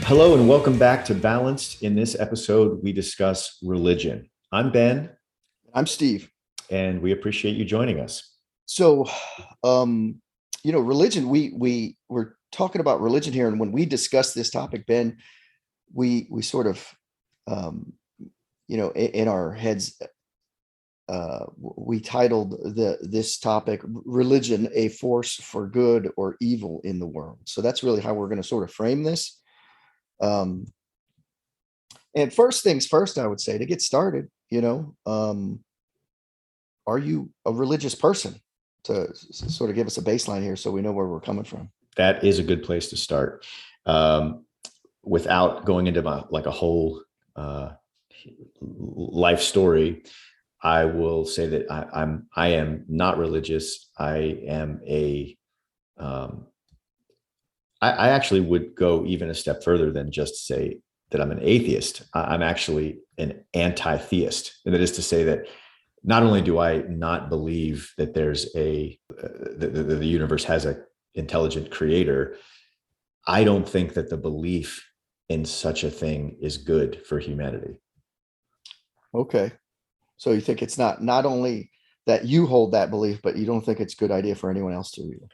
Hello and welcome back to Balanced. In this episode, we discuss religion. I'm Ben, I'm Steve. and we appreciate you joining us. So, um, religion. We're talking about religion here, and when we discuss this topic, Ben, we sort of, um, in our heads, we titled this topic "Religion: A Force for Good or Evil in the World." So that's really how we're going to sort of frame this. Um, and first things first, I would say to get started, are you a religious person? To sort of give us a baseline here so we know where we're coming from. That is a good place to start. Um, Without going into like a whole life story, I will say that I am not religious. Um, I actually would go even a step further than just say that I'm an atheist. I'm actually an anti-theist, and that is to say that not only do I not believe that there's the universe has an intelligent creator, I don't think that the belief in such a thing is good for humanity. Okay. So you think it's not only that you hold that belief, but you don't think it's a good idea for anyone else to either.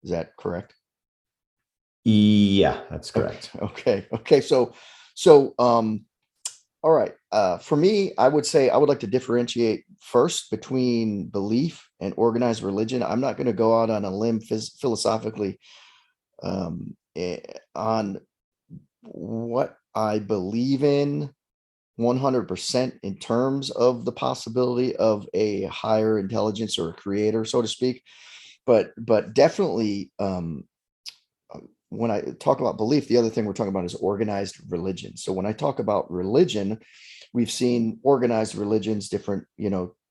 Is that correct? Yeah, that's Okay. correct. Okay. So all right. For me, I would say I would like to differentiate first between belief and organized religion. I'm not going to go out on a limb philosophically on what I believe in 100% in terms of the possibility of a higher intelligence or a creator, so to speak. But definitely, when I talk about belief, the other thing we're talking about is organized religion. So when I talk about religion, we've seen organized religions, different,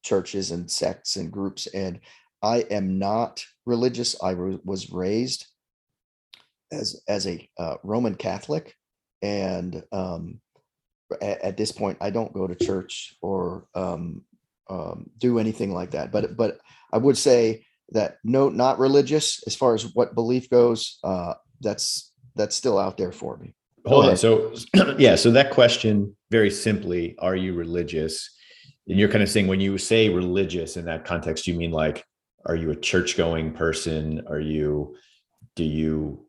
churches and sects and groups. And I am not religious. I was raised as a Roman Catholic, and at this point, I don't go to church or do anything like that. But I would say that no, not religious as far as what belief goes. That's still out there for me. Go Hold on. ahead. So, yeah. So that question, very simply, are you religious? And you're kind of saying when you say religious in that context, you mean like, are you a church going person? Do you,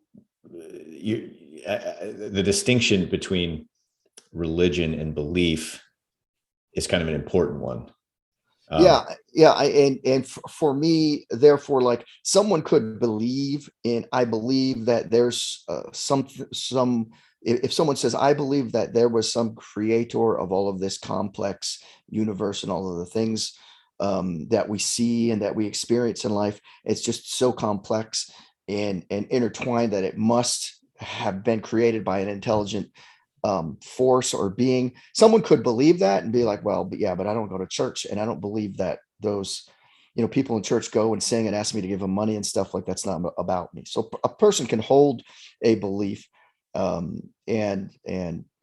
you, the distinction between religion and belief is kind of an important one. Um, Yeah. For me, therefore, like someone could believe in. I believe that there's some. If someone says, I believe that there was some creator of all of this complex universe and all of the things that we see and that we experience in life, it's just so complex and intertwined that it must have been created by an intelligent force or being. Someone could believe that and be like, well, but yeah, but I don't go to church and I don't believe that those, people in church go and sing and ask me to give them money and stuff. Like that's not about me. So a person can hold a belief and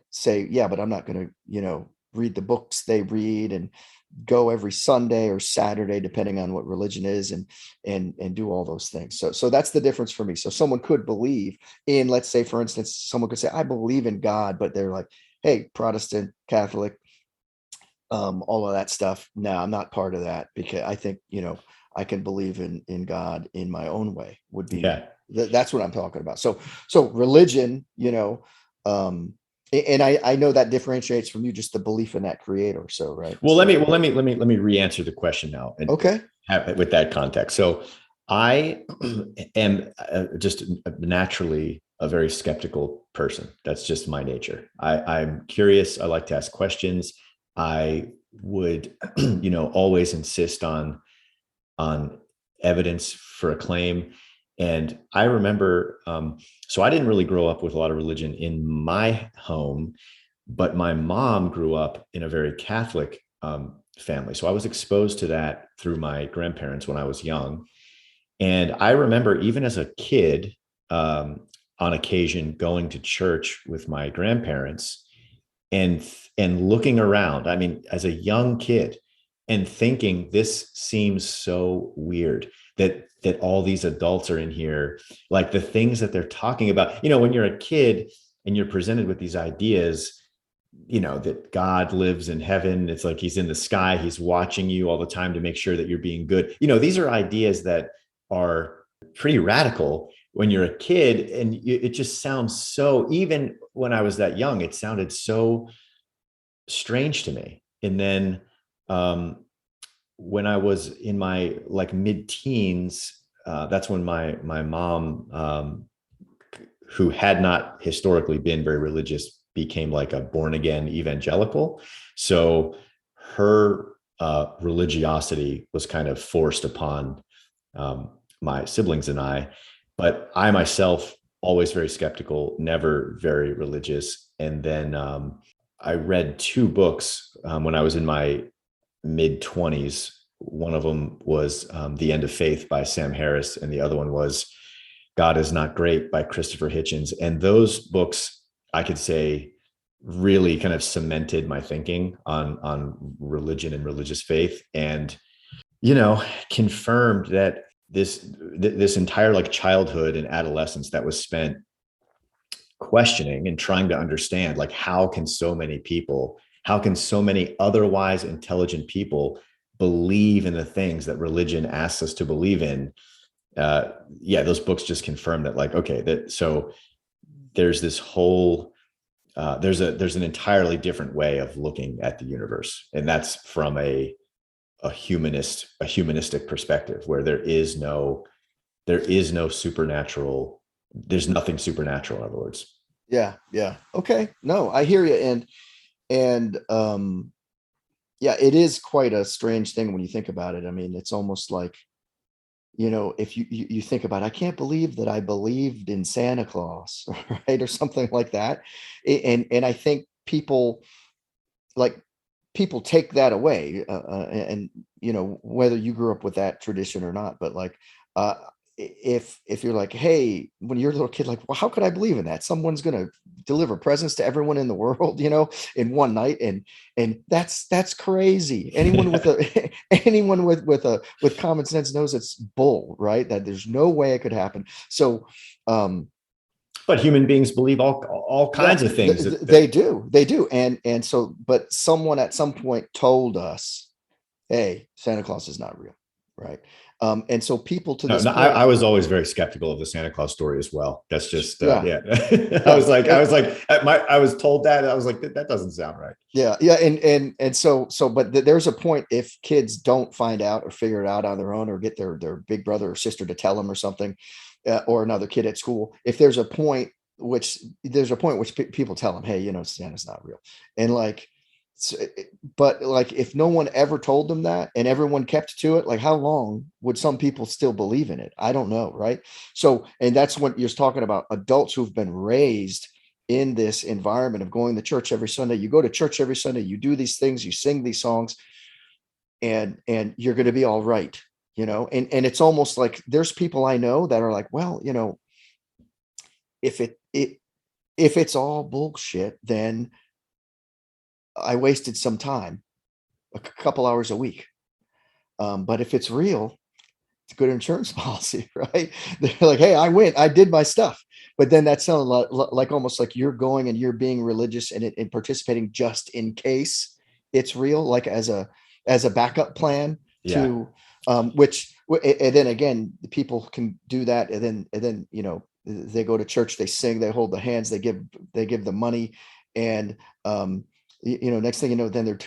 say, yeah, but I'm not going to, read the books they read and go every Sunday or Saturday, depending on what religion is, and do all those things. So that's the difference for me. So someone could believe in, let's say, for instance, someone could say, I believe in God, but they're like, hey, Protestant, Catholic, all of that stuff. No, I'm not part of that because I think, I can believe in God in my own way would be yeah. that's what I'm talking about. So religion, um, and I know that differentiates from you just the belief in that creator. So right. Well, So let me re-answer the question now, and okay. with that context. So, I am just naturally a very skeptical person. That's just my nature. I'm curious. I like to ask questions. I would, always insist on evidence for a claim. And I remember, so I didn't really grow up with a lot of religion in my home, but my mom grew up in a very Catholic family. So I was exposed to that through my grandparents when I was young. And I remember even as a kid, on occasion, going to church with my grandparents and and looking around. I mean, as a young kid, and thinking this seems so weird. that all these adults are in here, like the things that they're talking about. When you're a kid and you're presented with these ideas, that God lives in heaven. It's like he's in the sky. He's watching you all the time to make sure that you're being good. These are ideas that are pretty radical when you're a kid. And it just sounds so, even when I was that young, it sounded so strange to me. And then when I was in my like mid-teens, that's when my mom, who had not historically been very religious, became like a born again evangelical. So her religiosity was kind of forced upon my siblings and I. But I myself, always very skeptical, never very religious. And then I read two books when I was in my mid 20s. One of them was The End of Faith by Sam Harris, and the other one was God Is Not Great by Christopher Hitchens. And those books, I could say, really kind of cemented my thinking on religion and religious faith, and confirmed that this entire like childhood and adolescence that was spent questioning and trying to understand, like, how can so many otherwise intelligent people believe in the things that religion asks us to believe in? Those books just confirm that, like, okay, so there's this whole there's an entirely different way of looking at the universe, and that's from a humanistic perspective, where there is no supernatural. There's nothing supernatural, in other words. Yeah. Okay. No, I hear you. And it is quite a strange thing when you think about it. I mean, it's almost like, if you think about it, I can't believe that I believed in Santa Claus, right? Or something like that. And I think people take that away. And, whether you grew up with that tradition or not, but like, if you're like, hey, when you're a little kid, like, well, how could I believe in that? Someone's going to deliver presents to everyone in the world, in one night. And that's crazy. Anyone with anyone with common sense knows it's bull, right? That there's no way it could happen. So, but human beings believe all kinds of things. They do. And so, but someone at some point told us, hey, Santa Claus is not real. Right. And so people to this point, I was always very skeptical of the Santa Claus story as well. That's just, yeah. I was told that, I was like, that doesn't sound right. Yeah. And so, but there's a point, if kids don't find out or figure it out on their own, or get their big brother or sister to tell them or something, or another kid at school, if there's a point which people tell them, hey, Santa's not real. And like, but like, if no one ever told them that and everyone kept to it, like, how long would some people still believe in it? I don't know. Right. So, and that's what you're talking about, adults who've been raised in this environment of going to church every Sunday. You go to church every Sunday, you do these things, you sing these songs, and you're going to be all right. And it's almost like there's people I know that are like, well, if it's all bullshit, then I wasted some time, a couple hours a week. But if it's real, it's a good insurance policy, right? They're like, hey, I did my stuff. But then that sounds like almost like you're going and you're being religious and participating just in case it's real, like as a backup plan to, which, and then again, people can do that. And then, they go to church, they sing, they hold the hands, they give the money. And, next thing you know, then they're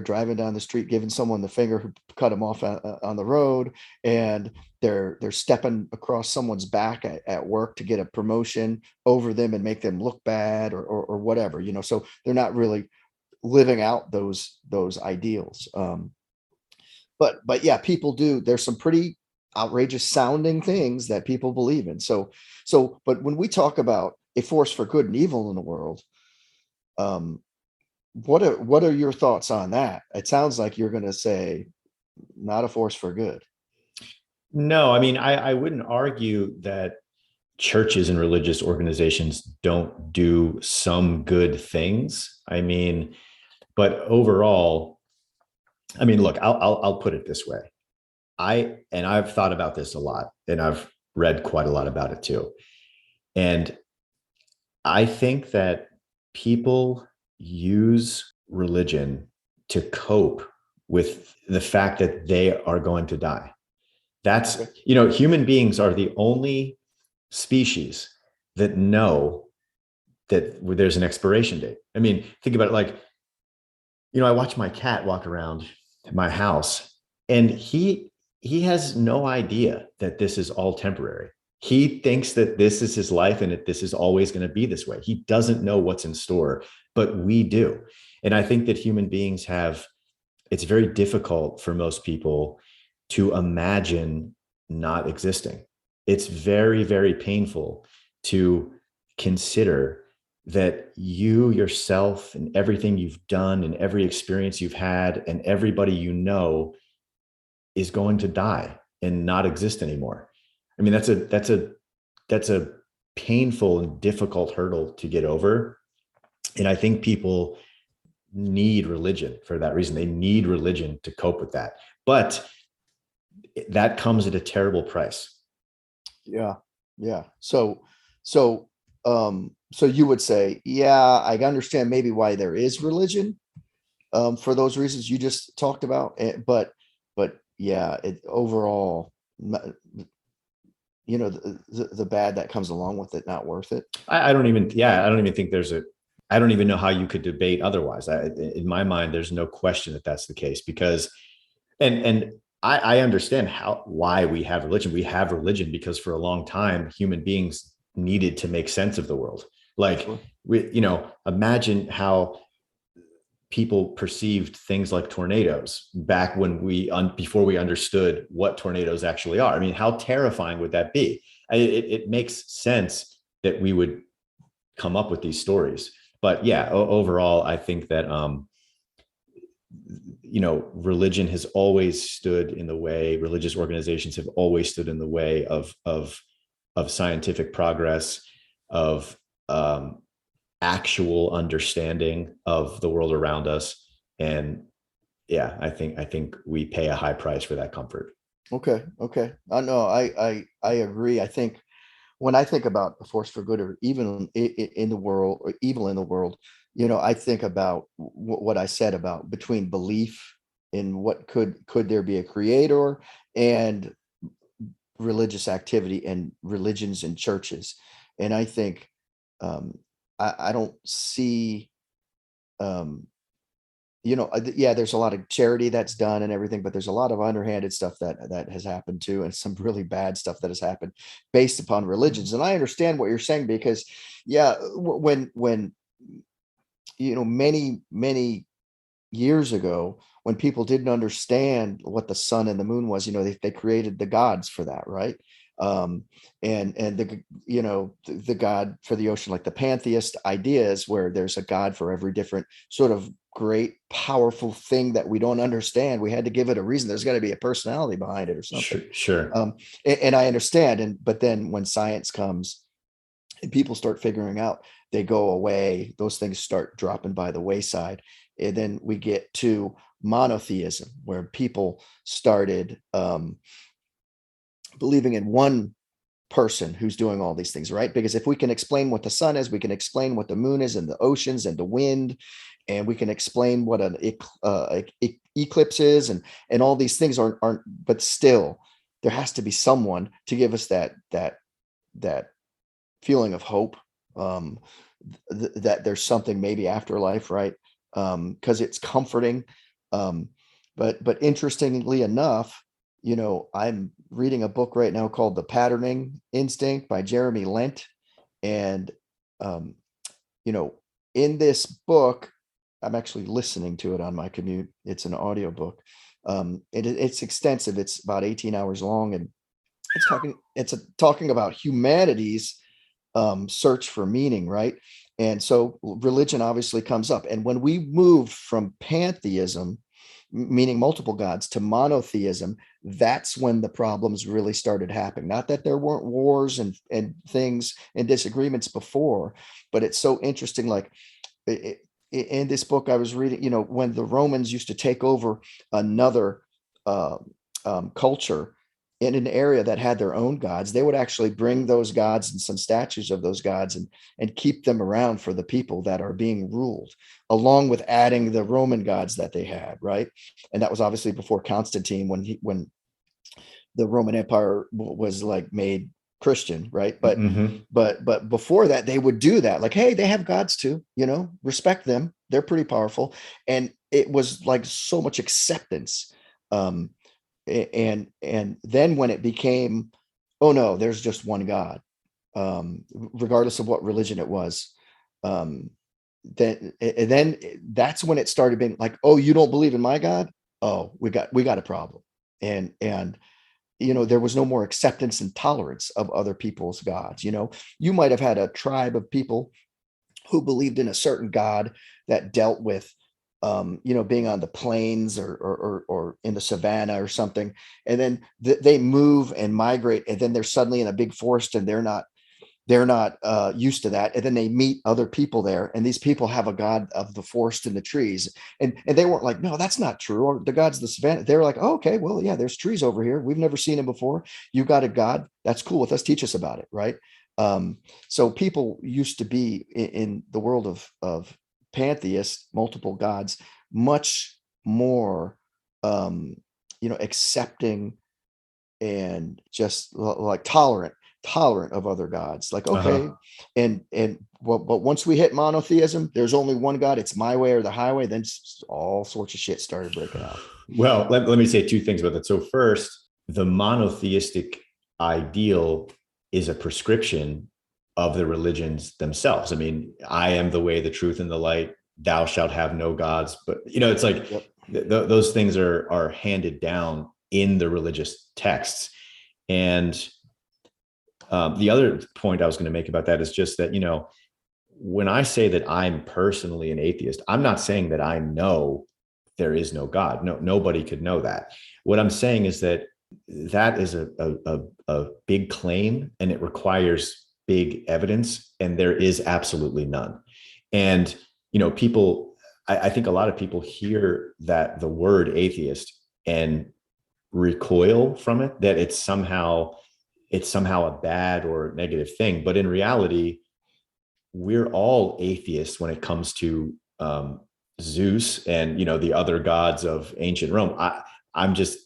driving down the street, giving someone the finger who cut them off on the road, and they're stepping across someone's back at work to get a promotion over them and make them look bad or whatever, so they're not really living out those ideals. But yeah, people do. There's some pretty outrageous sounding things that people believe in. So, but when we talk about a force for good and evil in the world, what are your thoughts on that? It sounds like you're going to say not a force for good. No, I mean, I wouldn't argue that churches and religious organizations don't do some good things. I mean, but overall, I mean, look, I'll put it this way. I've thought about this a lot, and I've read quite a lot about it too. And I think that people use religion to cope with the fact that they are going to die. That's, Okay. human beings are the only species that know that there's an expiration date. I mean, think about it, like, I watch my cat walk around my house, and he has no idea that this is all temporary. He thinks that this is his life and that this is always going to be this way. He doesn't know what's in store, but we do. And I think that human beings have, it's very difficult for most people to imagine not existing. It's very, very painful to consider that you yourself and everything you've done and every experience you've had and everybody is going to die and not exist anymore. I mean, that's a painful and difficult hurdle to get over. And I think people need religion for that reason. They need religion to cope with that. But that comes at a terrible price. Yeah. Yeah. So you would say, yeah, I understand maybe why there is religion, for those reasons you just talked about. But yeah, it overall, the bad that comes along with it, not worth it. I don't even, yeah, I don't even think I don't even know how you could debate otherwise. In my mind, there's no question that that's the case because, and I understand why we have religion. We have religion because for a long time, human beings needed to make sense of the world. Like Sure. imagine how people perceived things like tornadoes back when before we understood what tornadoes actually are. I mean, how terrifying would that be? It makes sense that we would come up with these stories. But yeah, overall, I think that religion has always stood in the way. Religious organizations have always stood in the way of scientific progress, of actual understanding of the world around us. And yeah, I think we pay a high price for that comfort. Okay. Okay. I know. I agree. I think when I think about a force for good or even in the world or evil in the world, I think about what I said about between belief in what could there be a creator and religious activity and religions and churches. And I think um, I don't see um, yeah, there's a lot of charity that's done and everything, but there's a lot of underhanded stuff that has happened too, and some really bad stuff that has happened based upon religions. And I understand what you're saying because, yeah, when many years ago, when people didn't understand what the sun and the moon was, they created the gods for that, right? um and the god for the ocean, like the pantheist ideas where there's a god for every different sort of great powerful thing that we don't understand. We had to give it a reason. There's got to be a personality behind it or something. Sure, sure. And I understand, but then when science comes and people start figuring out, they go away, those things start dropping by the wayside. And then we get to monotheism, where people started believing in one person who's doing all these things, right? Because if we can explain what the sun is, we can explain what the moon is and the oceans and the wind, and we can explain what an eclipse is, and all these things aren't. But still, there has to be someone to give us that feeling of hope, um, that there's something maybe afterlife, right? Because it's comforting. Um, but interestingly enough, I'm reading a book right now called The Patterning Instinct by Jeremy Lent. And, um, you know, in this book, I'm actually listening to it on my commute. It's an audiobook. It's extensive. It's about 18 hours long. And talking about humanity's search for meaning, right? And so religion obviously comes up. And when we moved from pantheism, meaning multiple gods, to monotheism, that's when the problems really started happening. Not that there weren't wars and things and disagreements before, but it's so interesting. Like in this book I was reading, when the Romans used to take over another culture in an area that had their own gods, they would actually bring those gods and some statues of those gods and keep them around for the people that are being ruled, along with adding the Roman gods that they had, right? And that was obviously before Constantine, when the Roman Empire was like made Christian, right? But Hmm. but before that, they would do that. Like, hey, they have gods too, respect them. They're pretty powerful. And it was like so much acceptance. Um, and then when it became, oh no, there's just one God, regardless of what religion it was, um, then that's when it started being like, oh, you don't believe in my God? Oh, we got a problem. And there was no more acceptance and tolerance of other people's gods. You might have had a tribe of people who believed in a certain god that dealt with being on the plains or in the savannah or something, and then they move and migrate, and then they're suddenly in a big forest, and they're not used to that, and then they meet other people there, and these people have a god of the forest and the trees, and they weren't like, no, that's not true, or the gods of the savannah. They're like, oh, okay, well, yeah, there's trees over here, we've never seen them before. You got a god, that's cool with us, teach us about it, right? So people used to be in the world of pantheists, multiple gods, much more accepting and just like tolerant of other gods, like, okay. Uh-huh. And but once we hit monotheism, there's only one God, it's my way or the highway, then all sorts of shit started breaking out. Well, let me say two things about that. So first, the monotheistic ideal is a prescription of the religions themselves. I mean, I am the way, the truth, and the light. Thou shalt have no gods. But it's like Yep. those things are handed down in the religious texts. And the other point I was going to make about that is just that, when I say that I'm personally an atheist, I'm not saying that I know there is no God. No, nobody could know that. What I'm saying is that that is a big claim, and it requires big evidence, and there is absolutely none. And, people, I think a lot of people hear that the word atheist and recoil from it, that it's somehow a bad or negative thing. But in reality, we're all atheists when it comes to Zeus and the other gods of ancient Rome. I'm just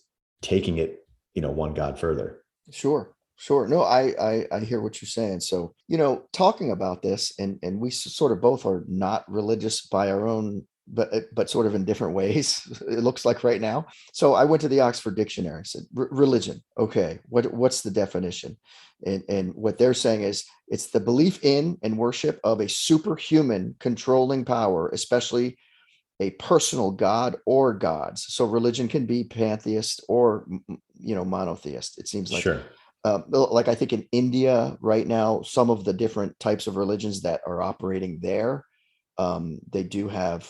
taking it one god further. Sure. No, I hear what you're saying. So, talking about this, and we sort of both are not religious by our own, but sort of in different ways, it looks like right now. So I went to the Oxford Dictionary, said religion. Okay, what's the definition? And what they're saying is it's the belief in and worship of a superhuman controlling power, especially a personal god or gods. So religion can be pantheist or monotheist. It seems like, Sure. like I think in India right now, some of the different types of religions that are operating there, they do have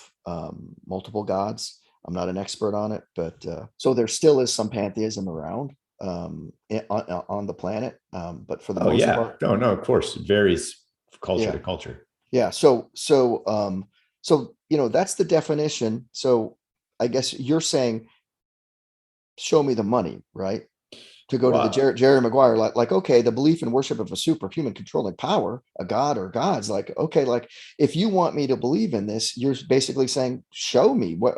multiple gods. I'm not an expert on it, but so there still is some pantheism around, on the planet, but for the Oh most yeah. part, No, of course, it varies culture yeah. to culture. Yeah. So that's the definition. So I guess you're saying, show me the money, right? To go to the Well, Jerry Maguire, like, okay, the belief and worship of a superhuman controlling power, a god or gods, like, okay, like, if you want me to believe in this, you're basically saying, show me what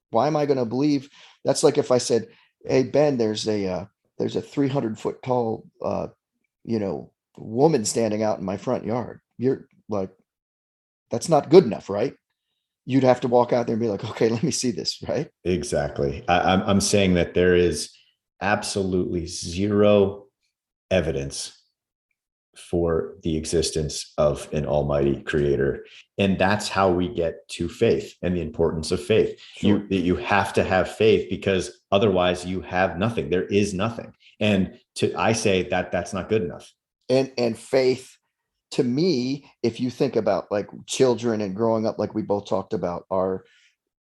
why am I going to believe? That's like if I said, hey, Ben, there's a 300-foot tall, woman standing out in my front yard. You're like, that's not good enough, right? You'd have to walk out there and be like, okay, let me see this, right? exactly. I'm saying that there is absolutely zero evidence for the existence of an almighty creator, and that's how we get to faith and the importance of faith. you Sure. you have to have faith, because otherwise you have nothing. There is nothing. And I say that that's not good enough. And faith, to me, if you think about like children and growing up, like we both talked about our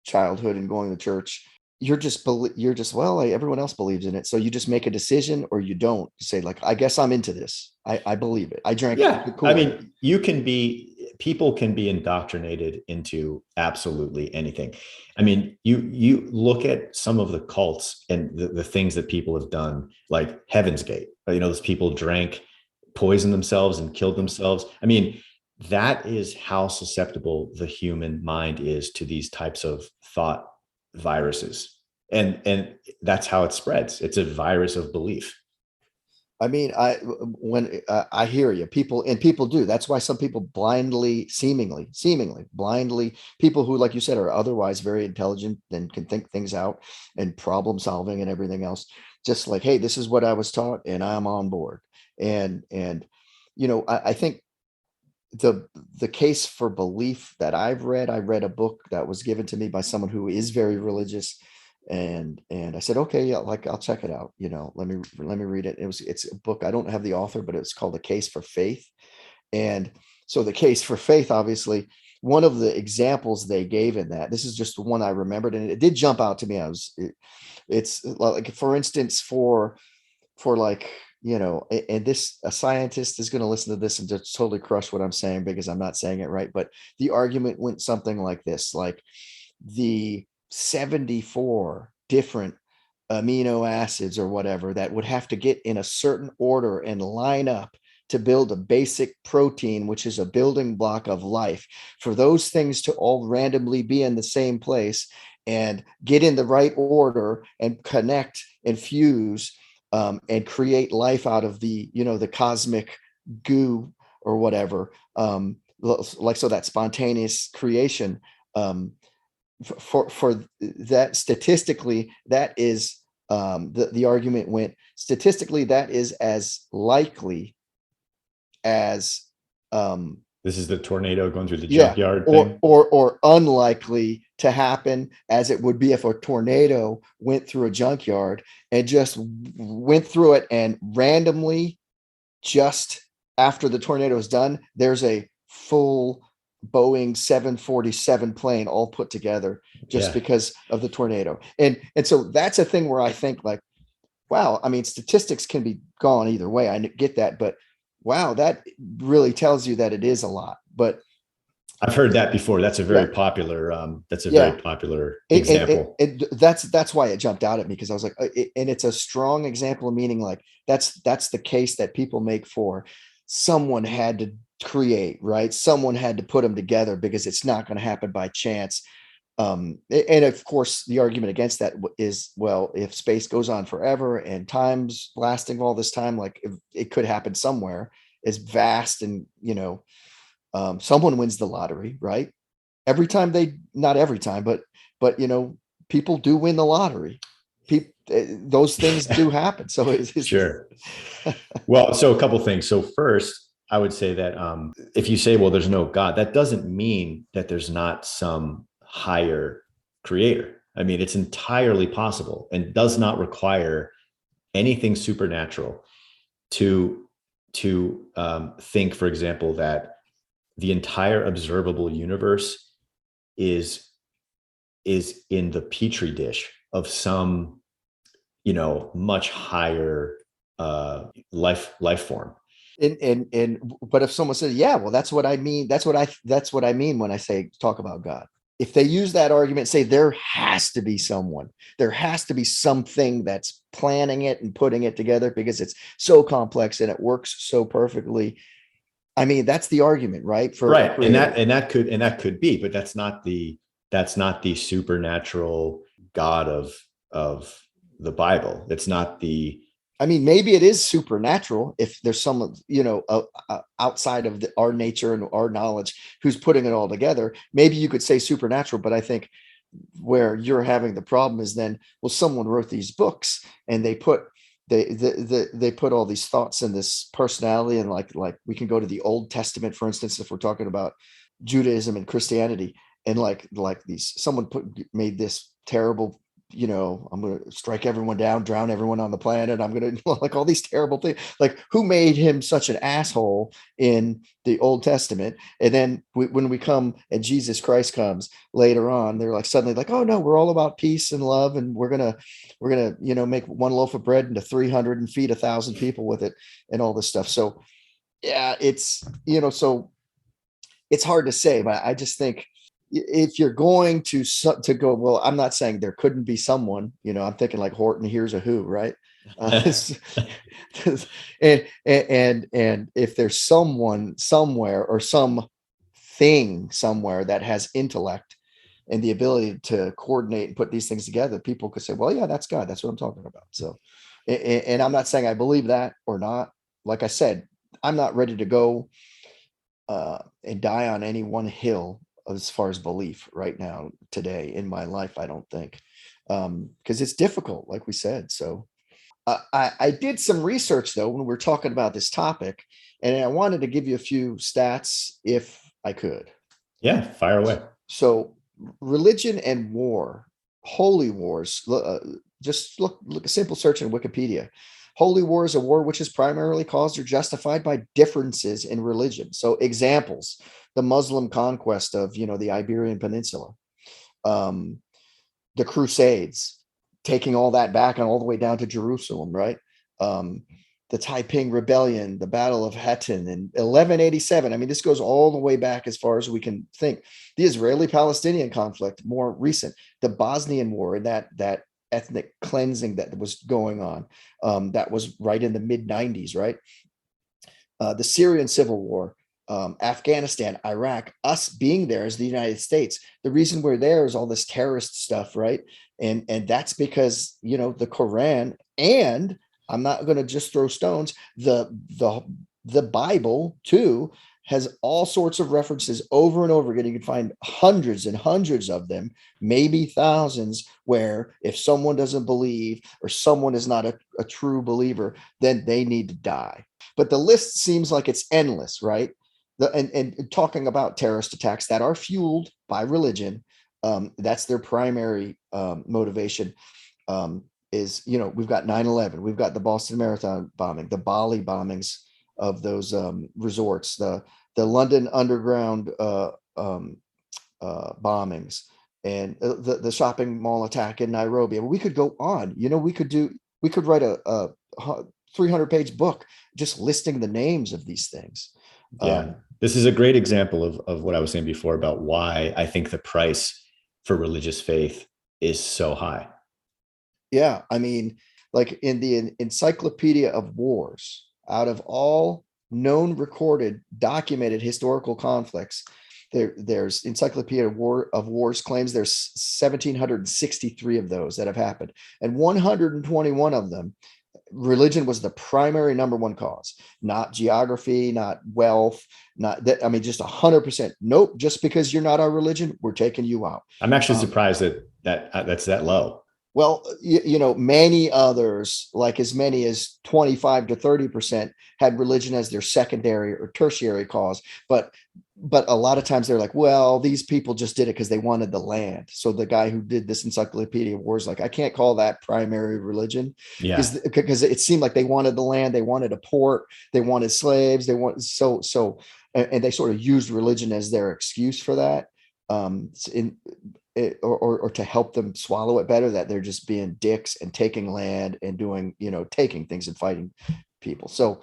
childhood and going to church, you're just, well, like, everyone else believes in it, so you just make a decision or you don't say, like, I guess I'm into this, I believe it, I drank Yeah, the I Kool-Aid. mean, you can be people can be indoctrinated into absolutely anything. I mean, you look at some of the cults and the things that people have done, like Heaven's Gate. Those people drank, poisoned themselves, and killed themselves. I mean, that is how susceptible the human mind is to these types of thought viruses, and that's how it spreads. It's a virus of belief. I mean, I hear you, people do. That's why some people blindly, seemingly blindly, people who, like you said, are otherwise very intelligent and can think things out and problem solving and everything else. Just like, hey, this is what I was taught, and I'm on board. And I think the case for belief that I read a book that was given to me by someone who is very religious, and I said, okay, yeah, like I'll check it out. Let me read it. It's a book. I don't have the author, but it's called The Case for Faith. And so the case for faith, obviously, one of the examples they gave in that, this is just the one I remembered, and it did jump out to me. It's like, for instance, for like, and this, a scientist is going to listen to this and just totally crush what I'm saying because I'm not saying it right. But the argument went something like this, like the 74 different amino acids or whatever that would have to get in a certain order and line up to build a basic protein, which is a building block of life, for those things to all randomly be in the same place and get in the right order and connect and fuse, and create life out of the cosmic goo or whatever, like, so that spontaneous creation, for that, statistically, that is, the argument went, statistically, that is as likely as, This is the tornado going through the yeah, junkyard or thing. or unlikely to happen as it would be if a tornado went through a junkyard and just went through it, and randomly, just after the tornado is done, there's a full Boeing 747 plane all put together just Yeah. because of the tornado. And so that's a thing where I think, like, wow, I mean, statistics can be gone either way. I get that, but wow, that really tells you that it is a lot. But I've heard that before. That's a yeah, very popular that's a very yeah, popular it, example. that's why it jumped out at me, because I was like, and it's a strong example of, meaning like that's the case that people make for someone had to create, right? Someone had to put them together because it's not going to happen by chance. And of course, the argument against that is, well, if space goes on forever and time's lasting all this time, like, it could happen somewhere as vast, and someone wins the lottery, right? Every time they, not every time, but people do win the lottery. People, those things do happen. So it's Sure. Well, so a couple things. So first, I would say that if you say, well, there's no God, that doesn't mean that there's not some higher creator. I mean, it's entirely possible and does not require anything supernatural to think, for example, that the entire observable universe is in the petri dish of some much higher life form. and but if someone says, yeah, well, that's what I mean, that's what I mean when I say talk about God. If they use that argument, say there has to be someone, there has to be something that's planning it and putting it together because it's so complex and it works so perfectly. I mean, that's the argument, right? For a Right. and creator. that could be, but that's not the supernatural God of the Bible. It's not the I mean, maybe it is supernatural if there's someone, outside of our nature and our knowledge who's putting it all together. Maybe you could say supernatural, but I think where you're having the problem is then, well, someone wrote these books and they put all these thoughts and this personality, and like we can go to the Old Testament, for instance, if we're talking about Judaism and Christianity, and like these, someone made this terrible, I'm going to strike everyone down, drown everyone on the planet. I'm going to like all these terrible things. Like, who made him such an asshole in the Old Testament? And then when we come and Jesus Christ comes later on, they're like suddenly like, oh no, we're all about peace and love. And we're going to, make one loaf of bread into 300 and feed 1,000 people with it and all this stuff. So yeah, it's, so it's hard to say, but I just think if you're going to go, well, I'm not saying there couldn't be someone, I'm thinking like Horton Hears a Who, right? And if there's someone somewhere or some thing somewhere that has intellect and the ability to coordinate and put these things together, people could say, well, yeah, that's God. That's what I'm talking about. So, and I'm not saying I believe that or not. Like I said, I'm not ready to go and die on any one hill as far as belief right now, today in my life. I don't think, because it's difficult, like we said. So I did some research though, when we're talking about this topic, and I wanted to give you a few stats if I could. Yeah, fire away. So religion and war, holy wars, just look a simple search in Wikipedia. Holy war is a war which is primarily caused or justified by differences in religion. So examples, the Muslim conquest of, the Iberian Peninsula, the Crusades, taking all that back and all the way down to Jerusalem, right? The Taiping Rebellion, the Battle of Hattin in 1187. I mean, this goes all the way back as far as we can think. The Israeli-Palestinian conflict, more recent, the Bosnian War, and that ethnic cleansing that was going on, that was right in the mid 90s, right? The Syrian civil war, Afghanistan, Iraq, us being there as the United States. The reason we're there is all this terrorist stuff, right? And that's because, the Quran, and I'm not going to just throw stones, the Bible too has all sorts of references over and over again. You can find hundreds and hundreds of them, maybe thousands, where if someone doesn't believe or someone is not a true believer, then they need to die. But the list seems like it's endless, right? And talking about terrorist attacks that are fueled by religion, that's their primary motivation. Is, we've got 9/11, we've got the Boston Marathon bombing, the Bali bombings of those resorts, the London Underground bombings, and the shopping mall attack in Nairobi. We could go on. We could write a 300-page book just listing the names of these things. Yeah, this is a great example of what I was saying before about why I think the price for religious faith is so high. Yeah, I mean, like in the Encyclopedia of Wars, out of all known, recorded, documented historical conflicts, there's Encyclopedia of Wars claims there's 1,763 of those that have happened, and 121 of them, religion was the primary number one cause, not geography, not wealth, not that. I mean, just 100%. Nope. Just because you're not our religion, we're taking you out. I'm actually surprised that's that low. Well, many others, like as many as 25 to 30%, had religion as their secondary or tertiary cause. But a lot of times they're like, well, these people just did it because they wanted the land. So the guy who did this Encyclopedia of Wars, like, I can't call that primary religion. Yeah, because it seemed like they wanted the land, they wanted a port, they wanted slaves, they want and they sort of used religion as their excuse for that. Or to help them swallow it better, that they're just being dicks and taking land and doing, taking things and fighting people. So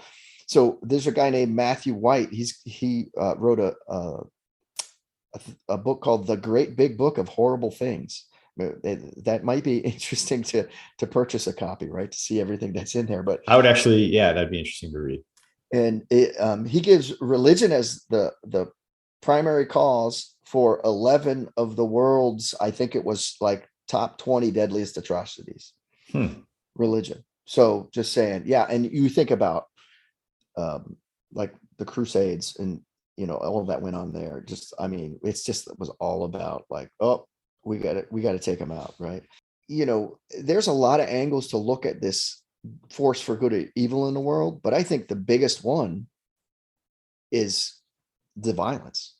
there's a guy named Matthew White. He wrote a book called The Great Big Book of Horrible Things. That might be interesting to purchase a copy, right? To see everything that's in there. But I would actually, yeah, that'd be interesting to read. And he gives religion as the primary cause for 11 of the world's, I think it was like top 20 deadliest atrocities. Religion. So just saying, yeah. And you think about like the Crusades and, all of that went on there. Just, I mean, it was all about like, oh, we got to take them out. Right. There's a lot of angles to look at this force for good or evil in the world. But I think the biggest one is the violence.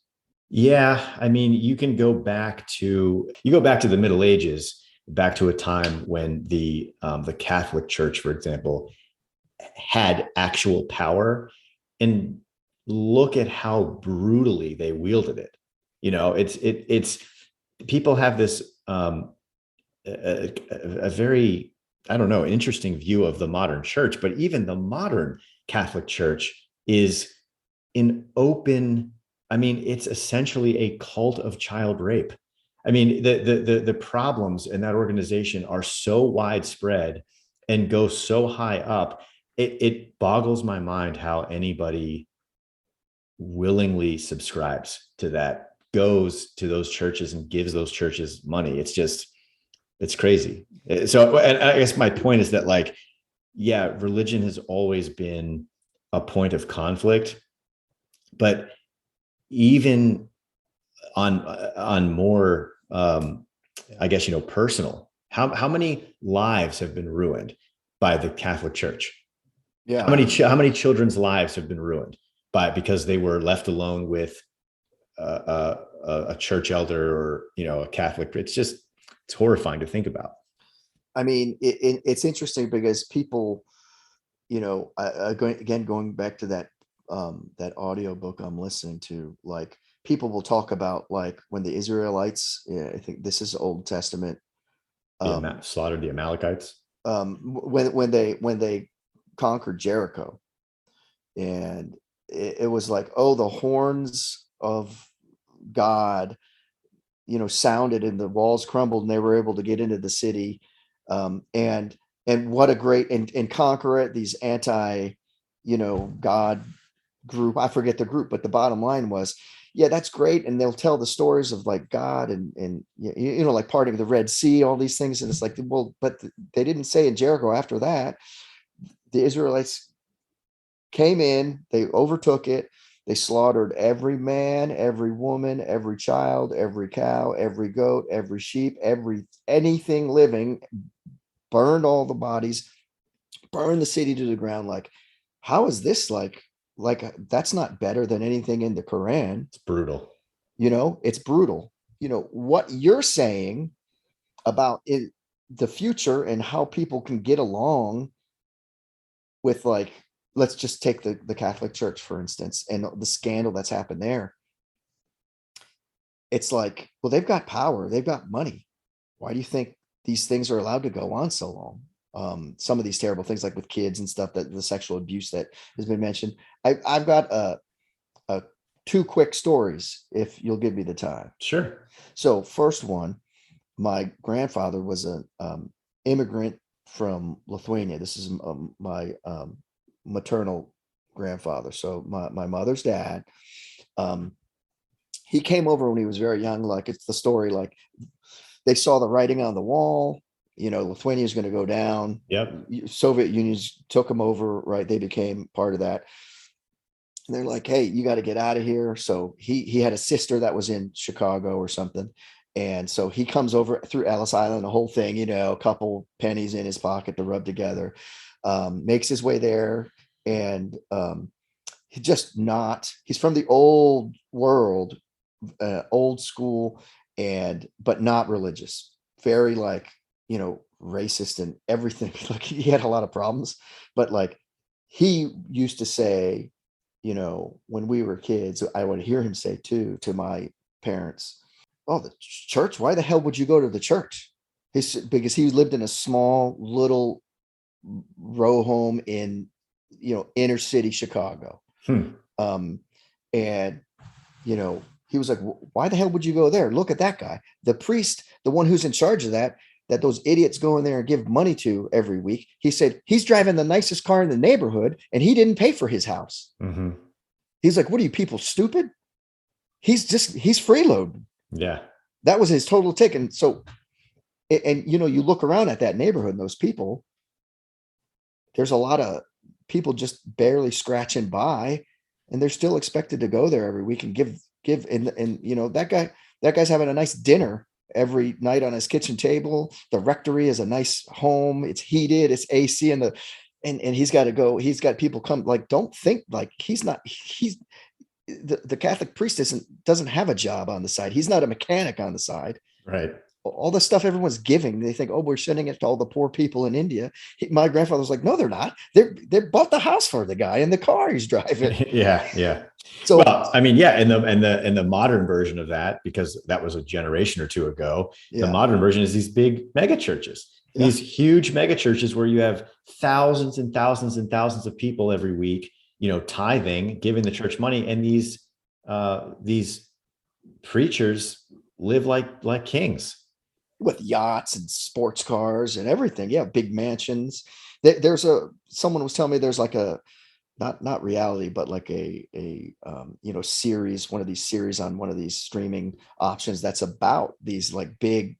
Yeah, I mean, you go back to the Middle Ages, back to a time when the Catholic Church, for example, had actual power, and look at how brutally they wielded it. It's people have this a very, I don't know, interesting view of the modern church, but even the modern Catholic Church is an open I mean, it's essentially a cult of child rape. I mean, the problems in that organization are so widespread and go so high up. It boggles my mind how anybody willingly subscribes to that, goes to those churches and gives those churches money. It's just, it's crazy. So, and I guess my point is that, like, yeah, religion has always been a point of conflict, but even on more, I guess, personal, how many lives have been ruined by the Catholic Church? Yeah. How many children's lives have been ruined because they were left alone with a church elder or a Catholic? It's horrifying to think about. I mean, it's interesting because people, going back to that audio book I'm listening to, like, people will talk about, like, when the Israelites, I think this is Old Testament, Slaughtered the Amalekites. When they conquered Jericho, and it was like, oh, the horns of God, sounded, and the walls crumbled, and they were able to get into the city, and what a great and conquer it. These anti, God group, I forget the group, but the bottom line was, yeah, that's great. And they'll tell the stories of, like, God and like parting of the Red Sea, all these things. And it's like, well, but they didn't say in Jericho after that, the Israelites came in, they overtook it, they slaughtered every man, every woman, every child, every cow, every goat, every sheep, anything living, burned all the bodies, burned the city to the ground. Like, how is this like that's not better than anything in the Quran? It's brutal. It's brutal. What you're saying about the future and how people can get along with, like, let's just take the Catholic Church, for instance, and the scandal that's happened there. It's like, well, they've got power, they've got money. Why do you think these things are allowed to go on so long? Some of these terrible things, like with kids and stuff, that the sexual abuse that has been mentioned. I've got two quick stories, if you'll give me the time. Sure. So first one, my grandfather was an immigrant from Lithuania. This is my maternal grandfather. So my mother's dad, he came over when he was very young. Like, it's the story, like, they saw the writing on the wall, Lithuania is going to go down. Yep. Soviet Union took them over, right? They became part of that. And they're like, hey, you got to get out of here. So he had a sister that was in Chicago or something. And so he comes over through Ellis Island, the whole thing, a couple pennies in his pocket to rub together, makes his way there. And he's from the old world, old school, but not religious, very, like, racist and everything. Like, he had a lot of problems, but, like, he used to say, when we were kids, I would hear him say too, to my parents, oh, the church, why the hell would you go to the church? Because he lived in a small little row home in, inner city Chicago. And, he was like, why the hell would you go there? Look at that guy, the priest, the one who's in charge of that those idiots go in there and give money to every week. He said he's driving the nicest car in the neighborhood and he didn't pay for his house. Mm-hmm. He's like, what are you people stupid? He's freeloading. Yeah. That was his total take. And so, and you look around at that neighborhood and those people, there's a lot of people just barely scratching by, and they're still expected to go there every week and give. And that guy's having a nice dinner every night on his kitchen table. The rectory is a nice home. It's heated, it's AC, and he's got to go. He's got people come. Like, don't think like the Catholic priest doesn't have a job on the side. He's not a mechanic on the side. Right. All the stuff everyone's giving, they think, oh, we're sending it to all the poor people in India. My grandfather was like, no, they're not. They bought the house for the guy and the car he's driving. Yeah. So, well, I mean, yeah, in the modern version of that, because that was a generation or two ago, the modern version is these big mega churches, these huge mega churches where you have thousands and thousands and thousands of people every week, tithing, giving the church money, and these these preachers live like kings. With yachts and sports cars and everything. Yeah, big mansions. Someone was telling me there's like a not reality, but like a series, one of these series on one of these streaming options that's about these like big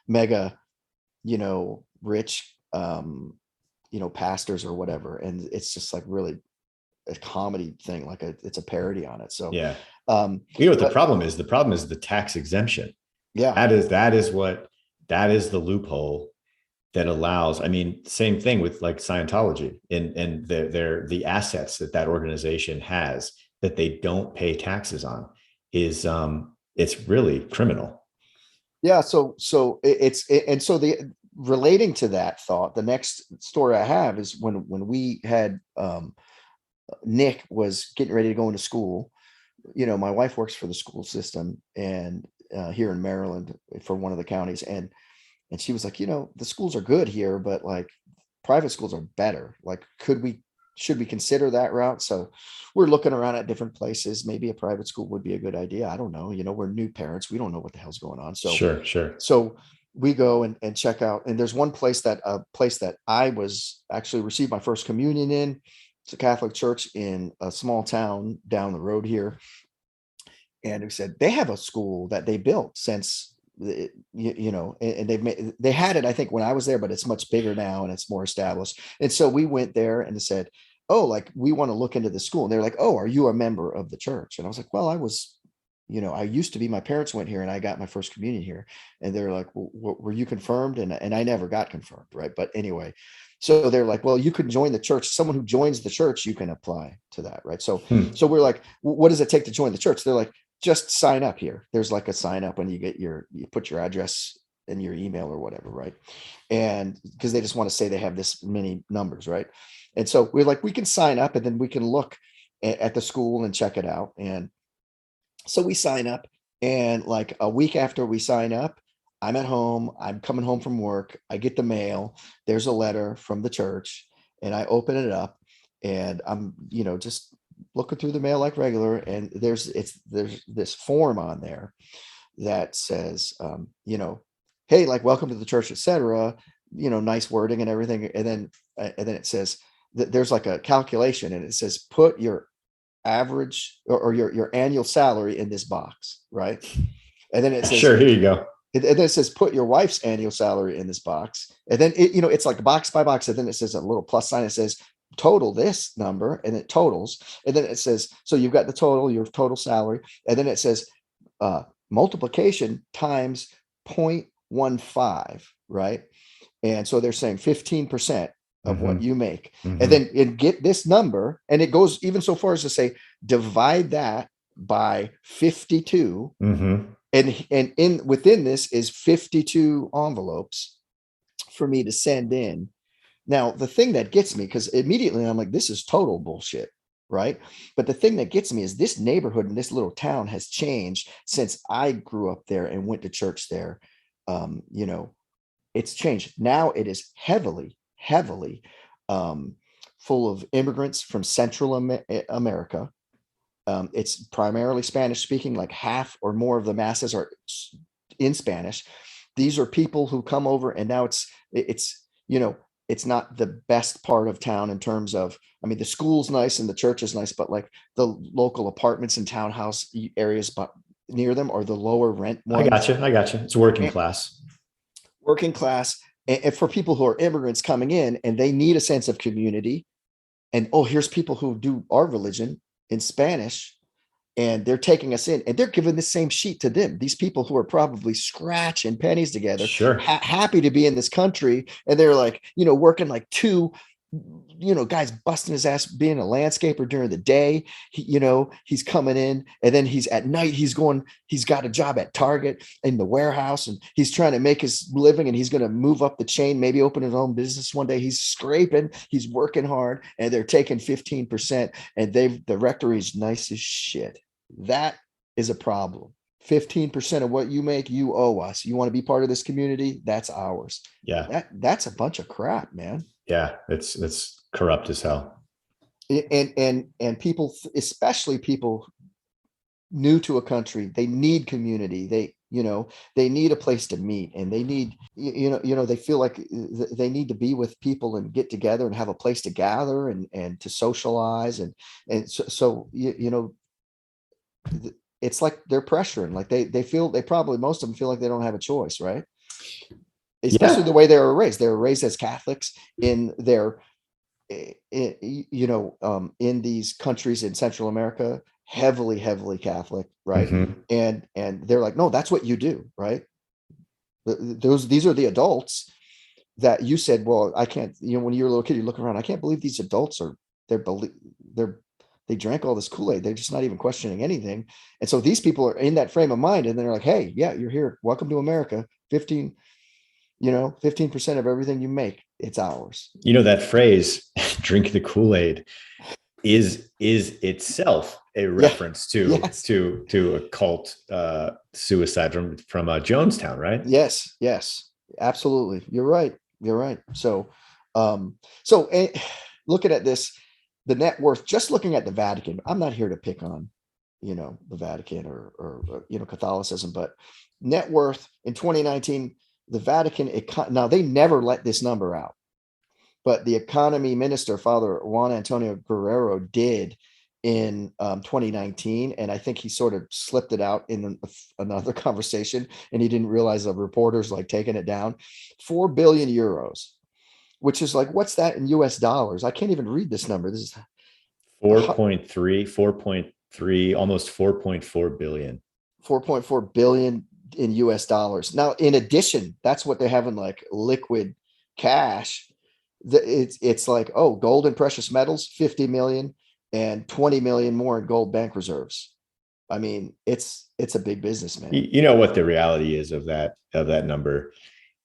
mega, rich pastors or whatever. And it's just like really a comedy thing, like it's a parody on it. So Yeah. You know what the but problem is? The problem is the tax exemption. yeah, That is the loophole that allows. I mean, same thing with like Scientology and the assets that organization has that they don't pay taxes on is it's really criminal. yeah. So and so the relating to that thought, the next story I have is when we had Nick was getting ready to go into school. My wife works for the school system and here in Maryland for one of the counties, and she was like, the schools are good here, but like private schools are better. Like, should we consider that route? So we're looking around at different places. Maybe a private school would be a good idea. I don't know. We're new parents. We don't know what the hell's going on. So, Sure. so we go and check out. And there's one place that I was actually received my first communion in. It's a Catholic church in a small town down the road here. And we said they have a school that they built since and they had it, I think, when I was there, but it's much bigger now and it's more established. And so we went there and said, oh, like we want to look into the school. And they're like, oh, are you a member of the church? And I was like, well, I was, I used to be. My parents went here and I got my first communion here. And they're like, well, were you confirmed? And I never got confirmed, right? But anyway, so they're like, well, you can join the church. Someone who joins the church, you can apply to that, right? So we're like, what does it take to join the church? They're like, just sign up here. There's like a sign up when you put your address and your email or whatever, right? And because they just want to say they have this many numbers, right? And so we're like, we can sign up and then we can look at the school and check it out. And so we sign up, and like a week after we sign up, I'm at home, I'm coming home from work, I get the mail, there's a letter from the church, and I open it up, and I'm, just looking through the mail like regular, and there's this form on there that says, hey, like, welcome to the church, etc. Nice wording and everything. And then it says that there's like a calculation, and it says, put your average or your annual salary in this box, right? And then it says, sure, here you go. And then it says, put your wife's annual salary in this box. And then it's like box by box. And then it says a little plus sign. It says, total this number, and it totals. And then it says, so you've got the total, your total salary. And then it says, multiplication times 0.15, right? And so they're saying 15% of what you make. And then get this number. And it goes even so far as to say, divide that by 52. And within this is 52 envelopes for me to send in. Now, the thing that gets me, because immediately I'm like, this is total bullshit, right? But the thing that gets me is this neighborhood in this little town has changed since I grew up there and went to church there. It's changed. Now it is heavily full of immigrants from Central America. It's primarily Spanish speaking, like half or more of the masses are in Spanish. These are people who come over, and now it's not the best part of town in terms of, I mean, the school's nice and the church is nice, but like the local apartments and townhouse areas near them are the lower rent ones. I got you. It's working class. Working class. And for people who are immigrants coming in and they need a sense of community, and here's people who do our religion in Spanish, and they're taking us in, and they're giving the same sheet to them. These people who are probably scratching pennies together, sure, happy to be in this country, and they're like, working like two, guys busting his ass being a landscaper during the day. He's coming in, and then he's at night. He's got a job at Target in the warehouse, and he's trying to make his living, and he's going to move up the chain, maybe open his own business one day. He's scraping, he's working hard, and they're taking 15%, and the rectory's nice as shit. That is a problem. 15% of what you make, you owe us. You want to be part of this community? That's ours. Yeah. That's a bunch of crap, man. Yeah. It's corrupt as hell. And people, especially people new to a country, they need community. They need a place to meet, and they need, they feel like they need to be with people and get together and have a place to gather and to socialize. And so it's like they're pressuring, like they feel, they probably, most of them feel like they don't have a choice, right? Especially Yeah. the way they were raised. They were raised as Catholics in their, in these countries in Central America, heavily Catholic, right? Mhm. And they're like, no, that's what you do, right? These are the adults that you said, well, I can't, when you're a little kid, you look around, I can't believe these adults are, they're they drank all this Kool-Aid. They're just not even questioning anything. And so these people are in that frame of mind, and they're like, hey, yeah, you're here. Welcome to America. 15% of everything you make, it's ours. That phrase, drink the Kool-Aid, is itself a Yeah. reference to Yes. a cult suicide from Jonestown, right? Yes. Absolutely. You're right. So, so looking at this, the net worth, just looking at the Vatican, I'm not here to pick on, the Vatican or Catholicism, but net worth in 2019, the Vatican, now they never let this number out, but the economy minister, Father Juan Antonio Guerrero, did in 2019. And I think he sort of slipped it out in another conversation, and he didn't realize the reporters like taking it down. 4 billion euros, which is like, what's that in US dollars? I can't even read this number. This is 4.3, almost 4.4 billion. 4.4 billion in US dollars. Now, in addition, that's what they have in like liquid cash. It's like, oh, gold and precious metals, 50 million, and 20 million more in gold bank reserves. I mean, it's a big business, man. You know what the reality is of that number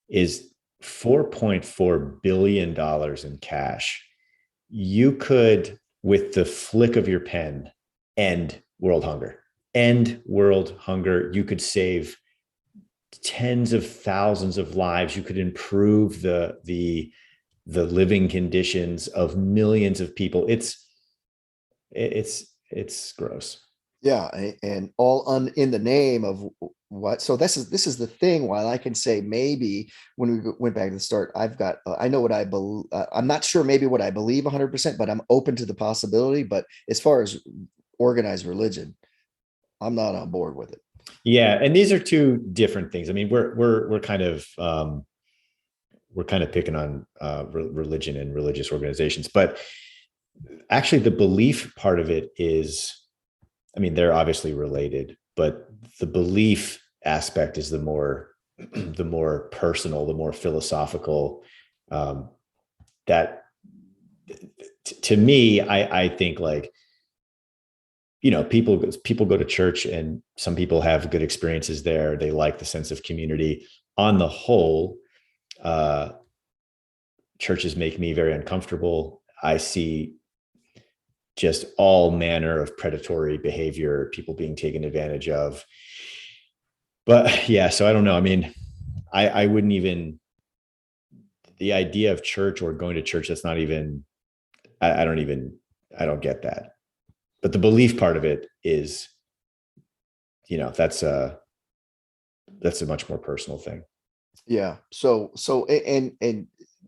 is $4.4 billion in cash. You could, with the flick of your pen, end world hunger. You could save tens of thousands of lives. You could improve the living conditions of millions of people. It's gross. Yeah, and all in the name of what? So this is the thing. While I can say maybe when we went back to the start, I know what I believe. I'm not sure maybe what I believe 100%, but I'm open to the possibility. But as far as organized religion, I'm not on board with it. Yeah, and these are two different things. I mean, we're kind of picking on religion and religious organizations, but actually, the belief part of it is, I mean, they're obviously related, but the belief aspect is the more personal, the more philosophical. That to me, I think like, people go to church, and some people have good experiences there. They like the sense of community. On the whole, churches make me very uncomfortable. I see just all manner of predatory behavior, people being taken advantage of. But yeah, so I don't know. I mean, I wouldn't even, the idea of church or going to church, that's not even, I don't get that. But the belief part of it is, that's a much more personal thing. Yeah. So and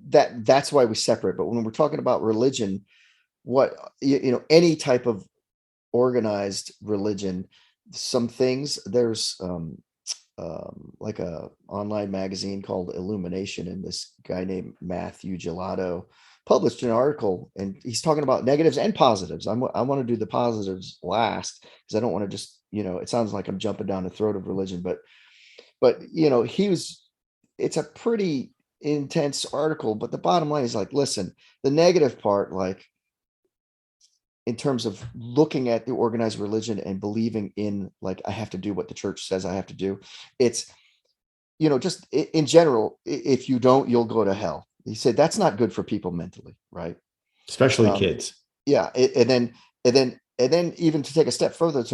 that's why we separate. But when we're talking about religion, what, any type of organized religion, some things, there's like a online magazine called Illumination, and this guy named Matthew Gelato published an article, and he's talking about negatives and positives. I want to do the positives last, because I don't want to just, it sounds like I'm jumping down the throat of religion, but it's a pretty intense article. But the bottom line is like, listen, the negative part, like in terms of looking at the organized religion and believing in, like, I have to do what the church says I have to do. It's, just in general, if you don't, you'll go to hell. He said that's not good for people mentally, right? Especially kids. Yeah. And then even to take a step further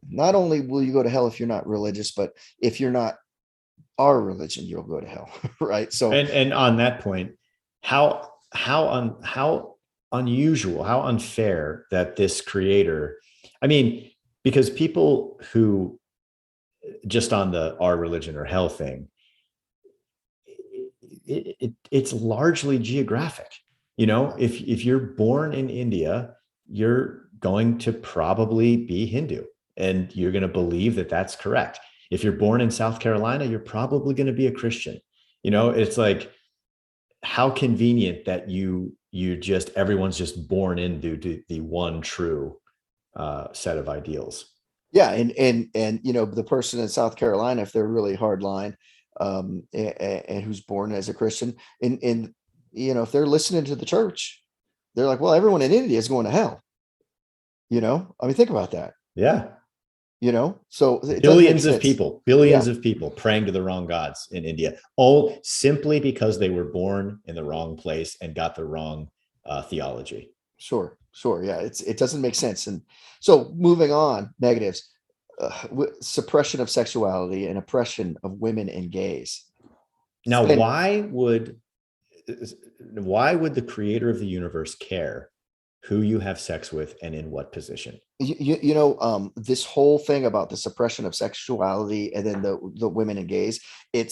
not only will you go to hell if you're not religious, but if you're not our religion, you'll go to hell. Right. So, and on that point, how unusual, how unfair that this creator, I mean, because people who just on the our religion or hell thing, it's largely geographic. If you're born in India, you're going to probably be Hindu, and you're going to believe that that's correct. If you're born in South Carolina, you're probably going to be a Christian. It's like, how convenient that everyone's just born into the one true set of ideals. Yeah, and the person in South Carolina, if they're really hard line, and who's born as a Christian, and if they're listening to the church, they're like, well, everyone in India is going to hell. I mean, think about that. Yeah. So billions of people praying to the wrong gods in India, all simply because they were born in the wrong place and got the wrong theology. Sure. Yeah, it doesn't make sense. And so moving on, negatives, suppression of sexuality and oppression of women and gays. Now, why would the creator of the universe care who you have sex with and in what position? This whole thing about the suppression of sexuality and then the women and gays, it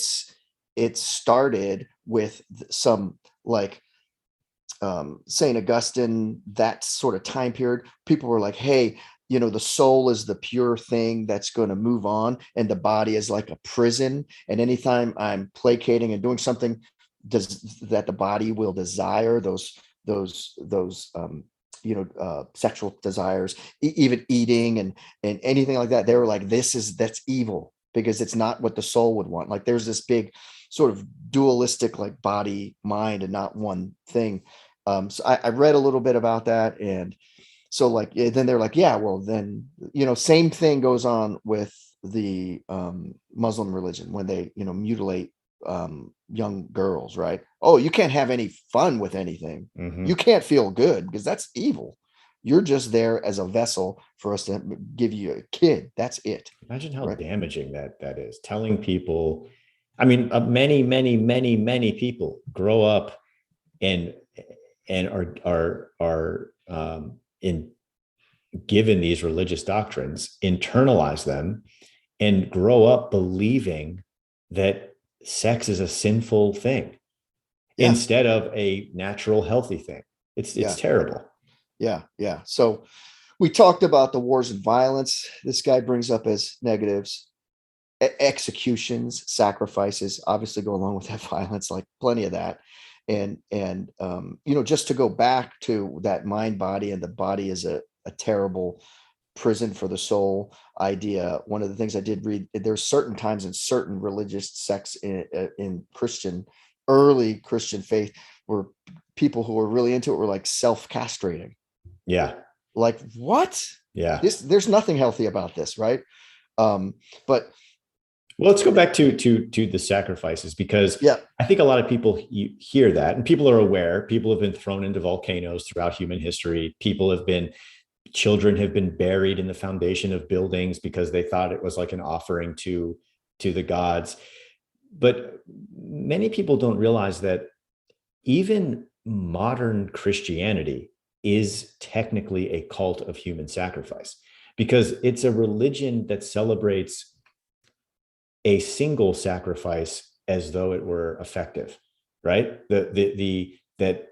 started with some like St. Augustine, that sort of time period. People were like, hey, the soul is the pure thing that's going to move on, and the body is like a prison. And anytime I'm placating and doing something that the body will desire, those sexual desires, even eating and anything like that, they were like, that's evil, because it's not what the soul would want. Like there's this big sort of dualistic, like body, mind, and not one thing. So I read a little bit about that. And so like, then they're like, yeah, well then, same thing goes on with the Muslim religion when they, mutilate young girls, right? Oh, you can't have any fun with anything. Mm-hmm. You can't feel good because that's evil. You're just there as a vessel for us to give you a kid. That's it. Imagine how damaging that is. Telling people, I mean, many, many, many, many people grow up and are given these religious doctrines, internalize them, and grow up believing that sex is a sinful thing instead of a natural, healthy thing. It's terrible. Yeah. So we talked about the wars and violence. This guy brings up as negatives. Executions, sacrifices, obviously go along with that violence, like plenty of that. And just to go back to that mind body, and the body is a terrible prison for the soul idea. One of the things I did read, there's certain times in certain religious sects in early Christian faith, where people who were really into it were like self-castrating. Yeah. Like what? Yeah. There's nothing healthy about this, right? But well, let's go back to the sacrifices, because I think a lot of people hear that, and people are aware. People have been thrown into volcanoes throughout human history. Children have been buried in the foundation of buildings because they thought it was like an offering to the gods. But many people don't realize that even modern Christianity is technically a cult of human sacrifice, because it's a religion that celebrates a single sacrifice as though it were effective, right? That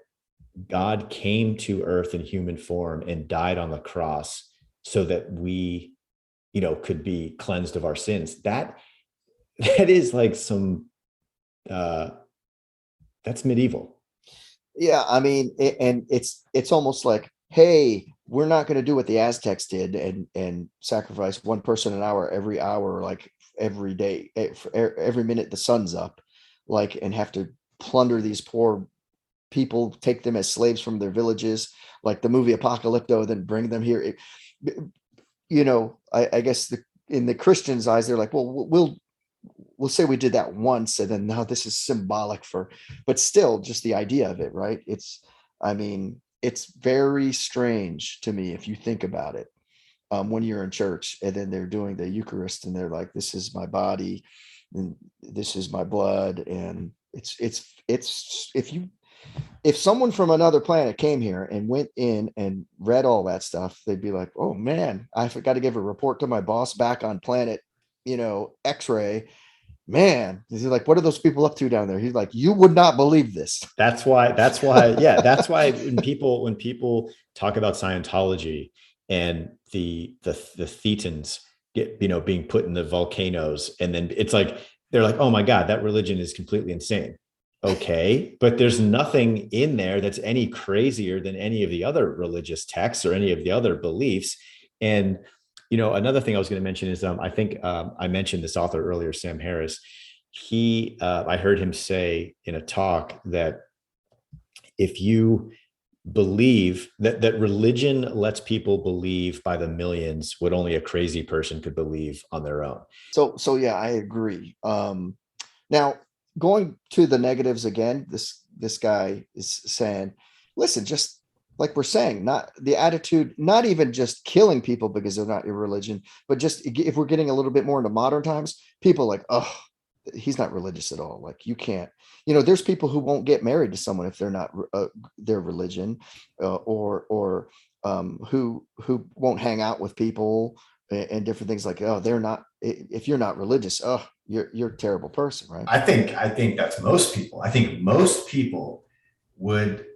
God came to earth in human form and died on the cross so that we, could be cleansed of our sins. That is like that's medieval. Yeah, I mean, and it's almost like, hey, we're not going to do what the Aztecs did and sacrifice one person an hour every hour, like every day, every minute the sun's up, like, and have to plunder these poor people, take them as slaves from their villages, like the movie Apocalypto, then bring them here. I guess in the Christians' eyes, they're like, well, we'll say we did that once, and then now this is symbolic but still just the idea of it, right? It's very strange to me if you think about it. When you're in church and then they're doing the Eucharist and they're like, this is my body and this is my blood. And it's if you if someone from another planet came here and went in and read all that stuff, they'd be like, oh man, I forgot to give a report to my boss back on planet, X-ray. Man, he's like, what are those people up to down there? He's like, you would not believe this. Yeah, that's why when people talk about Scientology and the Thetans get, being put in the volcanoes, and then it's like, they're like, oh my God, that religion is completely insane. Okay, but there's nothing in there that's any crazier than any of the other religious texts or any of the other beliefs. And another thing I was going to mention is, I think I mentioned this author earlier, Sam Harris. I heard him say in a talk that if you believe that religion lets people believe by the millions what only a crazy person could believe on their own. So yeah, I agree. Now going to the negatives again, this guy is saying, listen, just like we're saying, not the attitude, not even just killing people because they're not your religion, but just if we're getting a little bit more into modern times, people like, oh, he's not religious at all. Like you can't, there's people who won't get married to someone if they're not their religion, or who won't hang out with people and different things like, oh, they're not, if you're not religious, oh, you're a terrible person, right? I think that's most people. I think most people would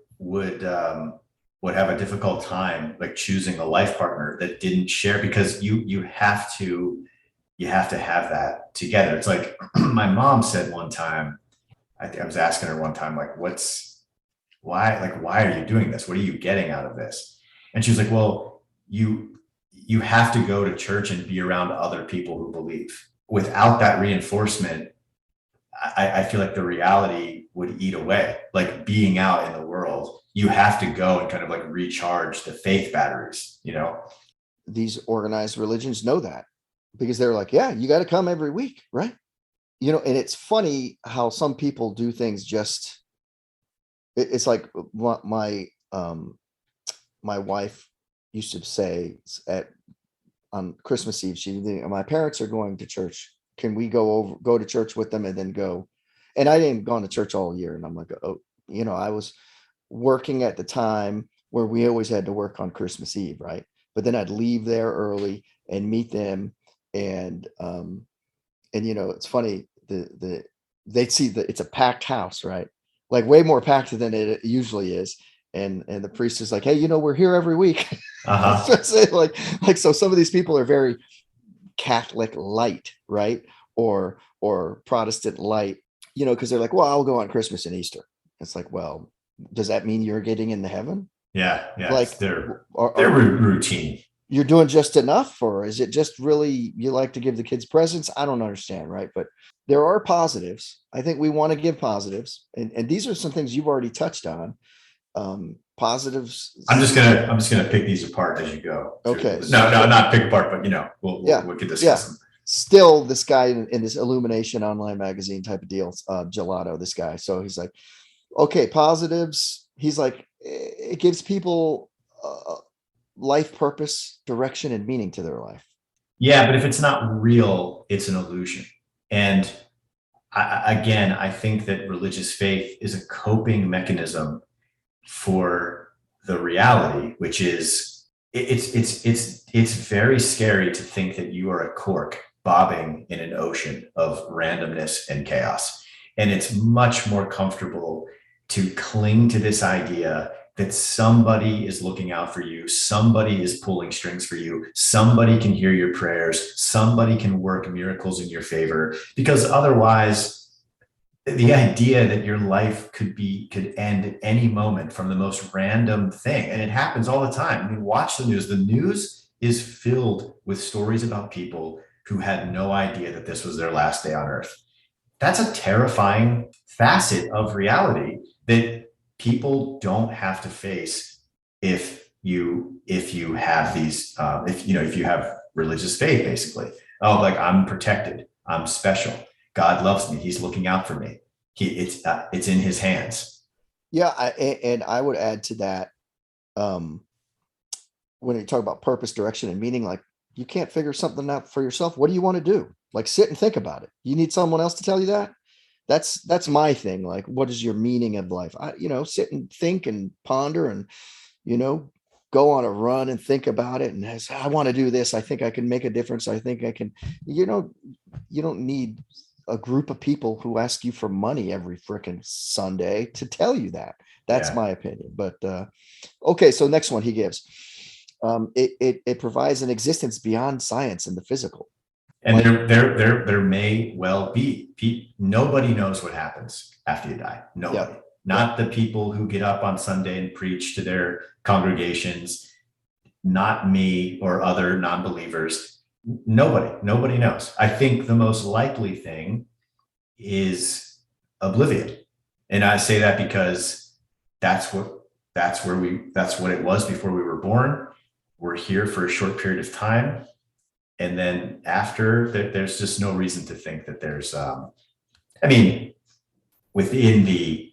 have a difficult time like choosing a life partner that didn't share, because you have to have that together. It's like my mom said one time, I was asking her one time, like, why are you doing this? What are you getting out of this? And she was like, well, you have to go to church and be around other people who believe. Without that reinforcement, I feel like the reality would eat away. Like being out in the world, you have to go and kind of like recharge the faith batteries, These organized religions know that, because they're like, yeah, you got to come every week, right? And it's funny how some people do things just, it's like my wife used to say on Christmas Eve, my parents are going to church. Can we go to church with them and then go? And I didn't go to church all year. And I'm like, oh, I was working at the time where we always had to work on Christmas Eve, right? But then I'd leave there early and meet them. And it's funny, they'd see that it's a packed house, right? Like way more packed than it usually is. And the priest is like, hey, we're here every week. So so some of these people are very Catholic light, right? Or Protestant light, because they're like, well, I'll go on Christmas and Easter. It's like, well, does that mean you're getting into heaven? Yeah. Like it's their routine. You're doing just enough, or is it just really you like to give the kids presents? I don't understand, right? But there are positives. I think we want to give positives, and these are some things you've already touched on. Positives. I'm just gonna pick these apart as you go. Okay. No, not pick apart, but we could discuss them. Still, this guy in this Illumination online magazine type of deal, Gelato, this guy. So he's like, okay, positives. He's like, it gives people life purpose, direction, and meaning to their life. Yeah, but if it's not real, it's an illusion. And I think that religious faith is a coping mechanism for the reality, which is it's very scary to think that you are a cork bobbing in an ocean of randomness and chaos. And it's much more comfortable to cling to this idea that somebody is looking out for you, somebody is pulling strings for you, somebody can hear your prayers, somebody can work miracles in your favor, because otherwise the idea that your life could end at any moment from the most random thing. And it happens all the time. I mean, watch the news. The news is filled with stories about people who had no idea that this was their last day on earth. That's a terrifying facet of reality that people don't have to face if you have these, if you have religious faith, basically. Oh, like I'm protected, I'm special. God loves me. He's looking out for me. It's in his hands. Yeah. And I would add to that, when you talk about purpose, direction, and meaning, like you can't figure something out for yourself. What do you want to do? Like sit and think about it. You need someone else to tell you that. that's my thing. Like, what is your meaning of life? Sit and think and ponder and, you know, go on a run and think about it. And I want to do this. I think I can make a difference. I think I can, you know, you don't need a group of people who ask you for money every freaking Sunday to tell you that. That's Yeah. my opinion. But okay, so next one he gives. It provides an existence beyond science and the physical. And there may well be. Nobody knows what happens after you die. Nobody. Yeah. Not the people who get up on Sunday and preach to their congregations, not me or other non-believers. Nobody knows. I think the most likely thing is oblivion. And I say that because that's what it was before we were born. We're here for a short period of time. And then after, there's just no reason to think that there's, within the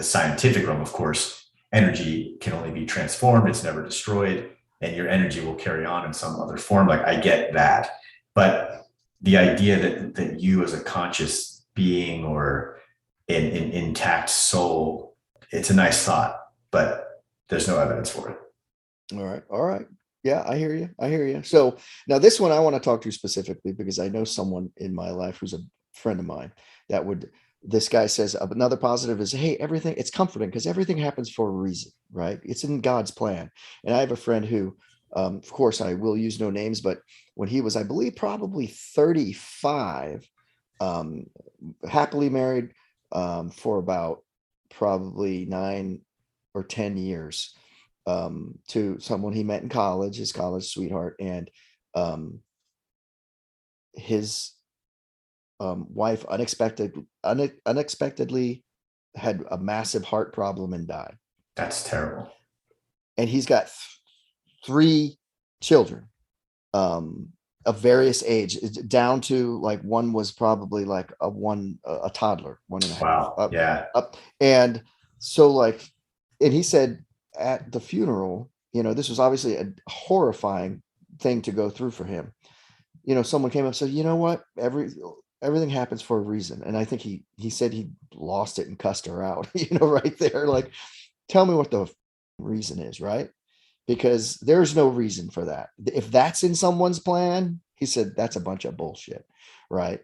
scientific realm, of course, energy can only be transformed. It's never destroyed, and your energy will carry on in some other form. Like, I get that. But the idea that you as a conscious being or an intact soul, it's a nice thought, but there's no evidence for it. All right. Yeah, I hear you. So now this one I want to talk to specifically because I know someone in my life who's a friend of mine this guy says another positive is, hey, it's comforting because everything happens for a reason, right? It's in God's plan. And I have a friend who, of course, I will use no names, but when he was, I believe, probably 35, happily married for about probably 9 or 10 years. To someone he met in college, his college sweetheart, and his wife unexpectedly had a massive heart problem and died. That's terrible. And he's got 3 children of various age, down to like one was probably like a toddler, 1.5. Wow. Yeah. And so and he said, at the funeral, this was obviously a horrifying thing to go through for him. Someone came up and said, you know what, everything happens for a reason. And I think he said he lost it and cussed her out, right there. Like, tell me what the reason is, right? Because there's no reason for that. If that's in someone's plan, he said, that's a bunch of bullshit, right?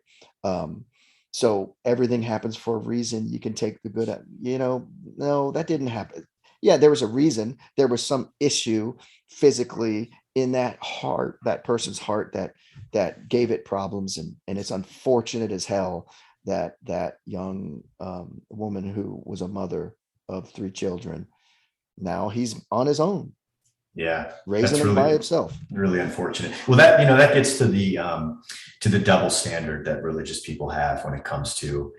So everything happens for a reason. You can take the good, no, that didn't happen. Yeah, there was a reason. There was some issue physically in that person's heart that gave it problems, and it's unfortunate as hell that young woman who was a mother of 3 children, now he's on his own. Yeah, raising them by himself. Really unfortunate. Well, that gets to the double standard that religious people have when it comes to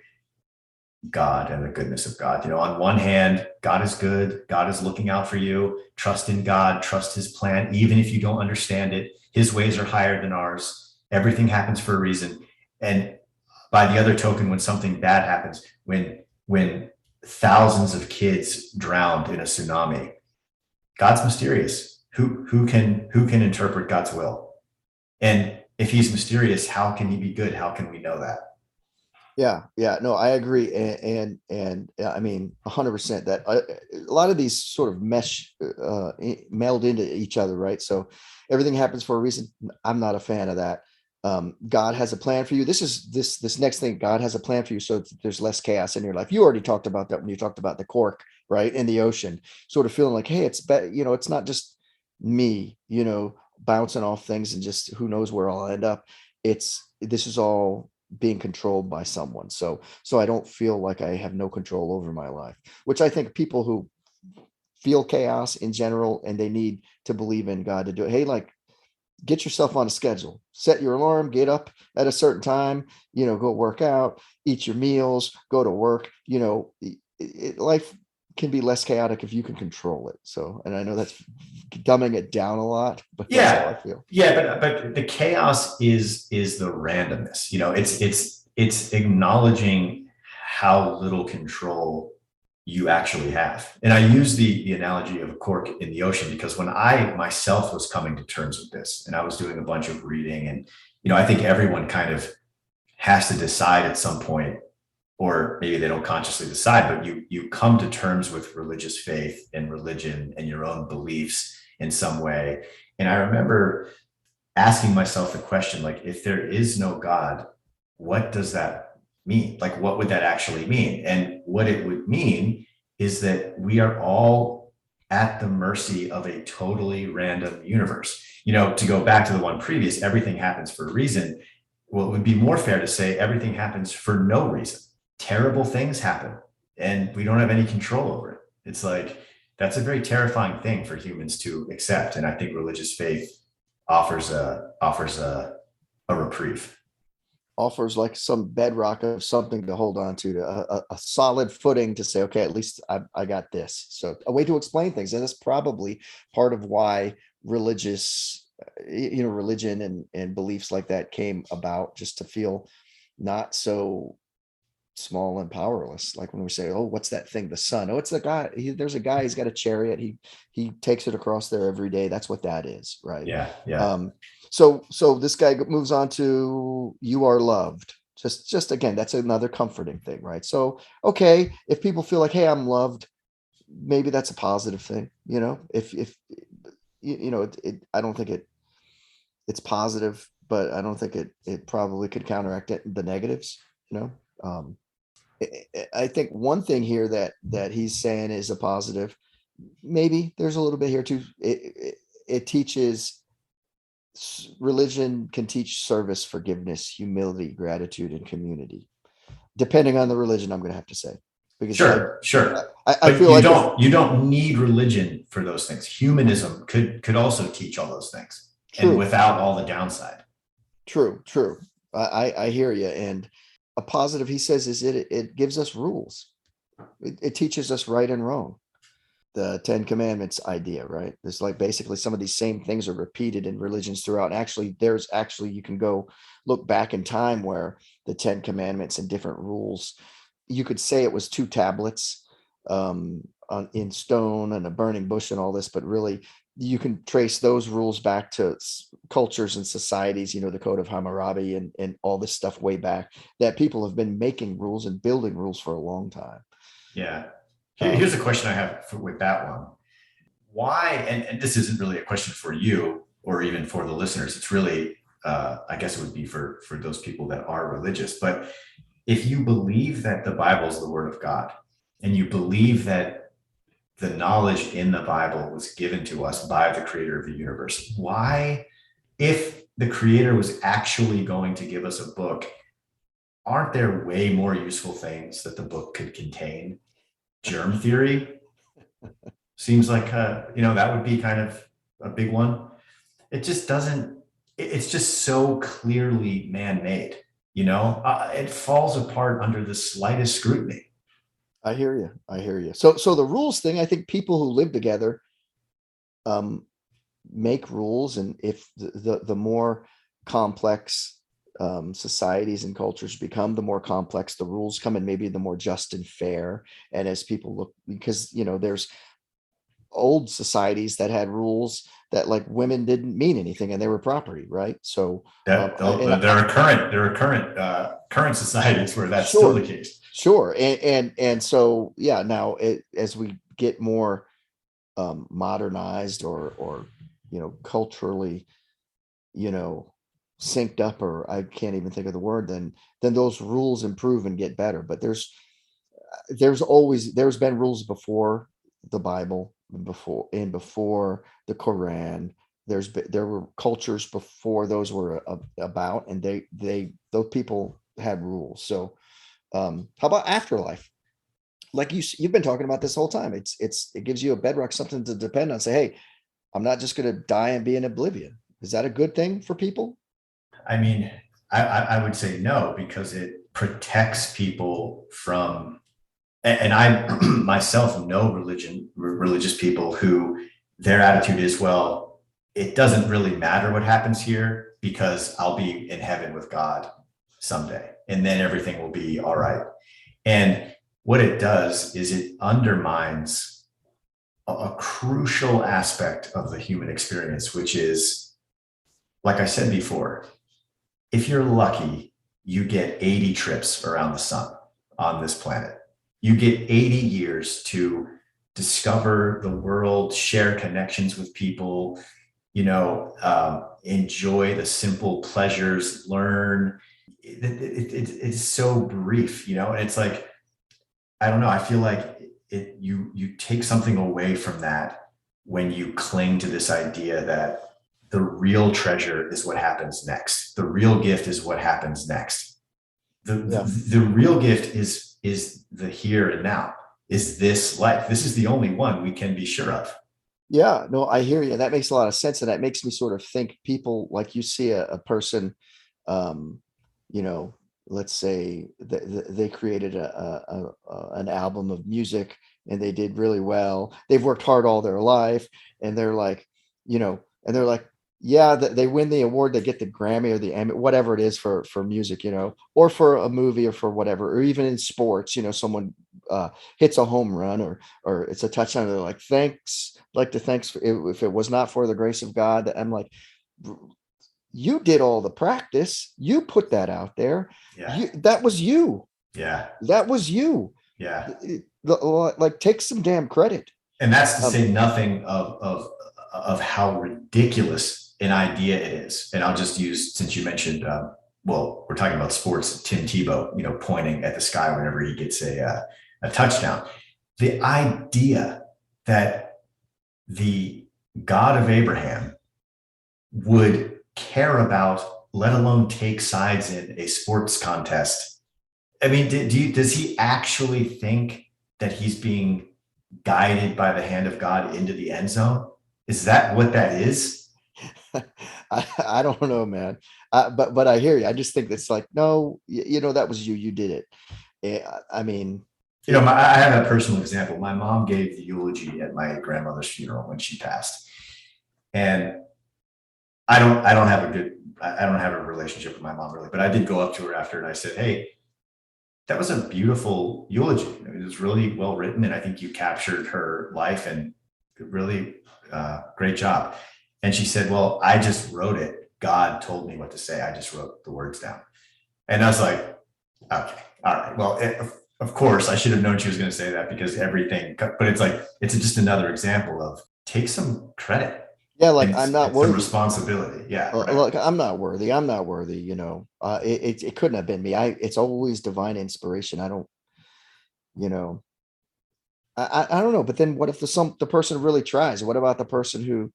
God and the goodness of God. On one hand, God is good. God is looking out for you. Trust in God, trust his plan. Even if you don't understand it, his ways are higher than ours. Everything happens for a reason. And by the other token, when something bad happens, when thousands of kids drowned in a tsunami, God's mysterious. Who can interpret God's will? And if he's mysterious, how can he be good? How can we know that? Yeah, no, I agree. And I mean, 100% that a lot of these sort of meld into each other, right? So everything happens for a reason. I'm not a fan of that. God has a plan for you. This next thing, God has a plan for you. So there's less chaos in your life. You already talked about that when you talked about the cork, right? In the ocean, sort of feeling like, hey, it's it's not just me, bouncing off things and just who knows where I'll end up. This is all being controlled by someone. So I don't feel like I have no control over my life, which I think people who feel chaos in general and they need to believe in God to do it. Hey, get yourself on a schedule, set your alarm, get up at a certain time, go work out, eat your meals, go to work. Life can be less chaotic if you can control it. So, and I know that's dumbing it down a lot, but yeah, that's how I feel. Yeah, but the chaos is the randomness. It's acknowledging how little control you actually have. And I use the analogy of a cork in the ocean because when I myself was coming to terms with this, and I was doing a bunch of reading, and I think everyone kind of has to decide at some point, or maybe they don't consciously decide, but you come to terms with religious faith and religion and your own beliefs in some way. And I remember asking myself the question, like, if there is no God, what does that mean? Like, what would that actually mean? And what it would mean is that we are all at the mercy of a totally random universe. To go back to the one previous, everything happens for a reason. Well, it would be more fair to say everything happens for no reason. Terrible things happen and we don't have any control over it. It's like, that's a very terrifying thing for humans to accept. And I think religious faith offers a reprieve. Offers like some bedrock of something to hold on to a solid footing to say, okay, at least I got this. So a way to explain things. And that's probably part of why religion and beliefs like that came about, just to feel not so small and powerless. Like when we say, oh, what's that thing? The sun. Oh, it's the guy. There's a guy, he's got a chariot. He takes it across there every day. That's what that is. Right. Yeah. Yeah. So this guy moves on to you are loved. Just again, that's another comforting thing, right? So, okay, if people feel like, hey, I'm loved, maybe that's a positive thing, if I don't think it's positive, but I don't think it probably could counteract the negatives, I think one thing here that he's saying is a positive. Maybe there's a little bit here too. It teaches, religion can teach service, forgiveness, humility, gratitude, and community. Depending on the religion, I'm going to have to say, because sure. I feel like you don't need religion for those things. Humanism could also teach all those things, true, and without all the downside. True. I hear you. And a positive, he says, is it gives us rules. It teaches us right and wrong. The 10 Commandments idea, right? There's like basically some of these same things are repeated in religions throughout. And actually, you can go look back in time where the 10 Commandments and different rules, you could say it was 2 tablets in stone and a burning bush and all this, but really you can trace those rules back to cultures and societies, the Code of Hammurabi and all this stuff way back, that people have been making rules and building rules for a long time. Yeah. Here's a question I have with that one. Why, and this isn't really a question for you or even for the listeners, it's really, I guess it would be for those people that are religious, but if you believe that the Bible is the word of God, and you believe that the knowledge in the Bible was given to us by the creator of the universe, why, if the creator was actually going to give us a book, aren't there way more useful things that the book could contain? Germ theory seems like, that would be kind of a big one. It just doesn't, it's just so clearly man-made, it falls apart under the slightest scrutiny. I hear you. So the rules thing, I think people who live together make rules, and if the more complex societies and cultures become, the more complex the rules come, and maybe the more just and fair. And as people look, because there's old societies that had rules that like women didn't mean anything and they were property, right? So there are current societies where that's sure, still the case. Sure. And so, yeah, now as we get more modernized or culturally, synced up, or I can't even think of the word, then those rules improve and get better. But there's been rules before the Bible, before the Quran. There were cultures before those were about, and those people had rules. So how about afterlife? Like you've been talking about this whole time. It gives you a bedrock, something to depend on. Say, hey, I'm not just going to die and be in oblivion. Is that a good thing for people? I mean, I would say no, because it protects people from, and I myself know religious people who their attitude is, well, it doesn't really matter what happens here because I'll be in heaven with God someday, and then everything will be all right. And what it does is it undermines a crucial aspect of the human experience, which is, like I said before, if you're lucky, you get 80 trips around the sun. on this planet. You get 80 years to discover the world, share connections with people, enjoy the simple pleasures, learn. It's so brief, and it's like, I don't know. I feel like you take something away from that when you cling to this idea that the real treasure is what happens next. The real gift is what happens next. The real gift is the here and now. Is this life? This is the only one we can be sure of. Yeah, no, I hear you. That makes a lot of sense. And that makes me sort of think people like you see a person, um, you know, let's say they created an album of music and they did really well. They've worked hard all their life and they're like, and they're like, yeah, they win the award, they get the Grammy or the Emmy, whatever it is for music, or for a movie or for whatever, or even in sports, someone hits a home run or it's a touchdown. They're like, thanks, like to thanks for, if it was not for the grace of God. That I'm like, you did all the practice, you put that out there. Yeah. That was you. Yeah. That was you. Yeah. Like take some damn credit. And that's to say nothing of how ridiculous an idea it is. And I'll just use, since you mentioned, well, we're talking about sports, Tim Tebow, pointing at the sky whenever he gets a touchdown. The idea that the God of Abraham would care about, let alone take sides in a sports contest. I mean, does he actually think that he's being guided by the hand of God into the end zone? Is that what that is? I don't know, man. But I hear you. I just think it's like, no, that was you. You did it. I mean, I have a personal example. My mom gave the eulogy at my grandmother's funeral when she passed, and I don't have a relationship with my mom really, but I did go up to her after and I said, hey, that was a beautiful eulogy. I mean, it was really well written, and I think you captured her life and really great job. And she said, well, I just wrote it. God told me what to say. I just wrote the words down. And I was like, okay, all right. Well, of course, I should have known she was going to say that because everything, but it's like, it's just another example of take some credit. Yeah, like I'm not worthy. Responsibility. Yeah. Right. Look, I'm not worthy. I'm not worthy. It couldn't have been me. It's always divine inspiration. I don't, I don't know. But then what if the person really tries? What about the person who,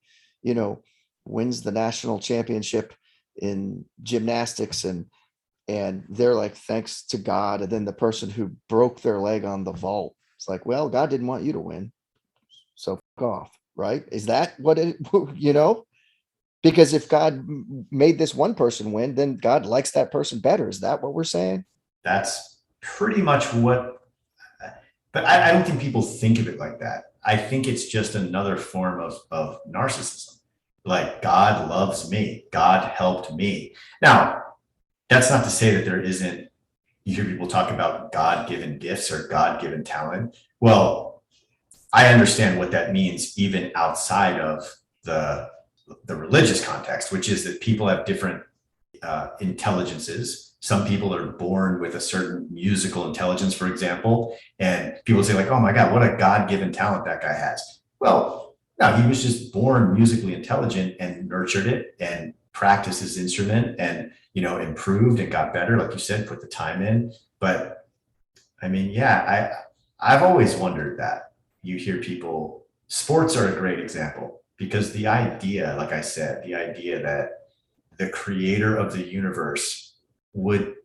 wins the national championship in gymnastics and they're like, thanks to God. And then the person who broke their leg on the vault, it's like, well, God didn't want you to win. So fuck off. Right? Is that what it, because if God made this one person win, then God likes that person better. Is that what we're saying? That's pretty much what, but I don't think people think of it like that. I think it's just another form of narcissism. Like, God loves me. God helped me. Now, that's not to say that there isn't, you hear people talk about God-given gifts or God-given talent. Well, I understand what that means even outside of the religious context, which is that people have different intelligences. Some people are born with a certain musical intelligence, for example, and people say like, oh my God, what a God-given talent that guy has. Well, no, he was just born musically intelligent and nurtured it and practiced his instrument and, improved and got better. Like you said, put the time in. But I mean, yeah, I've always wondered that. You hear people, sports are a great example because the idea, like I said, the idea that the creator of the universe would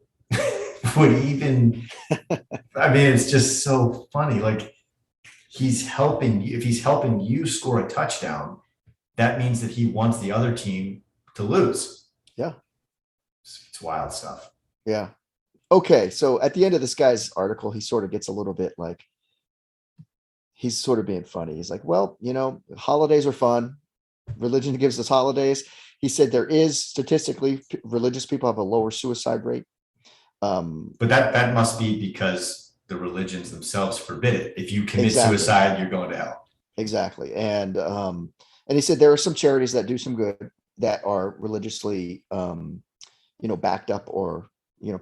even, I mean, it's just so funny. Like, he's helping you. If he's helping you score a touchdown, that means that he wants the other team to lose. Yeah. It's wild stuff. Yeah. Okay. So at the end of this guy's article, he sort of gets a little bit like, he's sort of being funny. He's like, well, holidays are fun. Religion gives us holidays. He said there is statistically religious people have a lower suicide rate. But that must be because the religions themselves forbid it. If you commit suicide, you're going to hell. Exactly. And he said there are some charities that do some good that are religiously, backed up or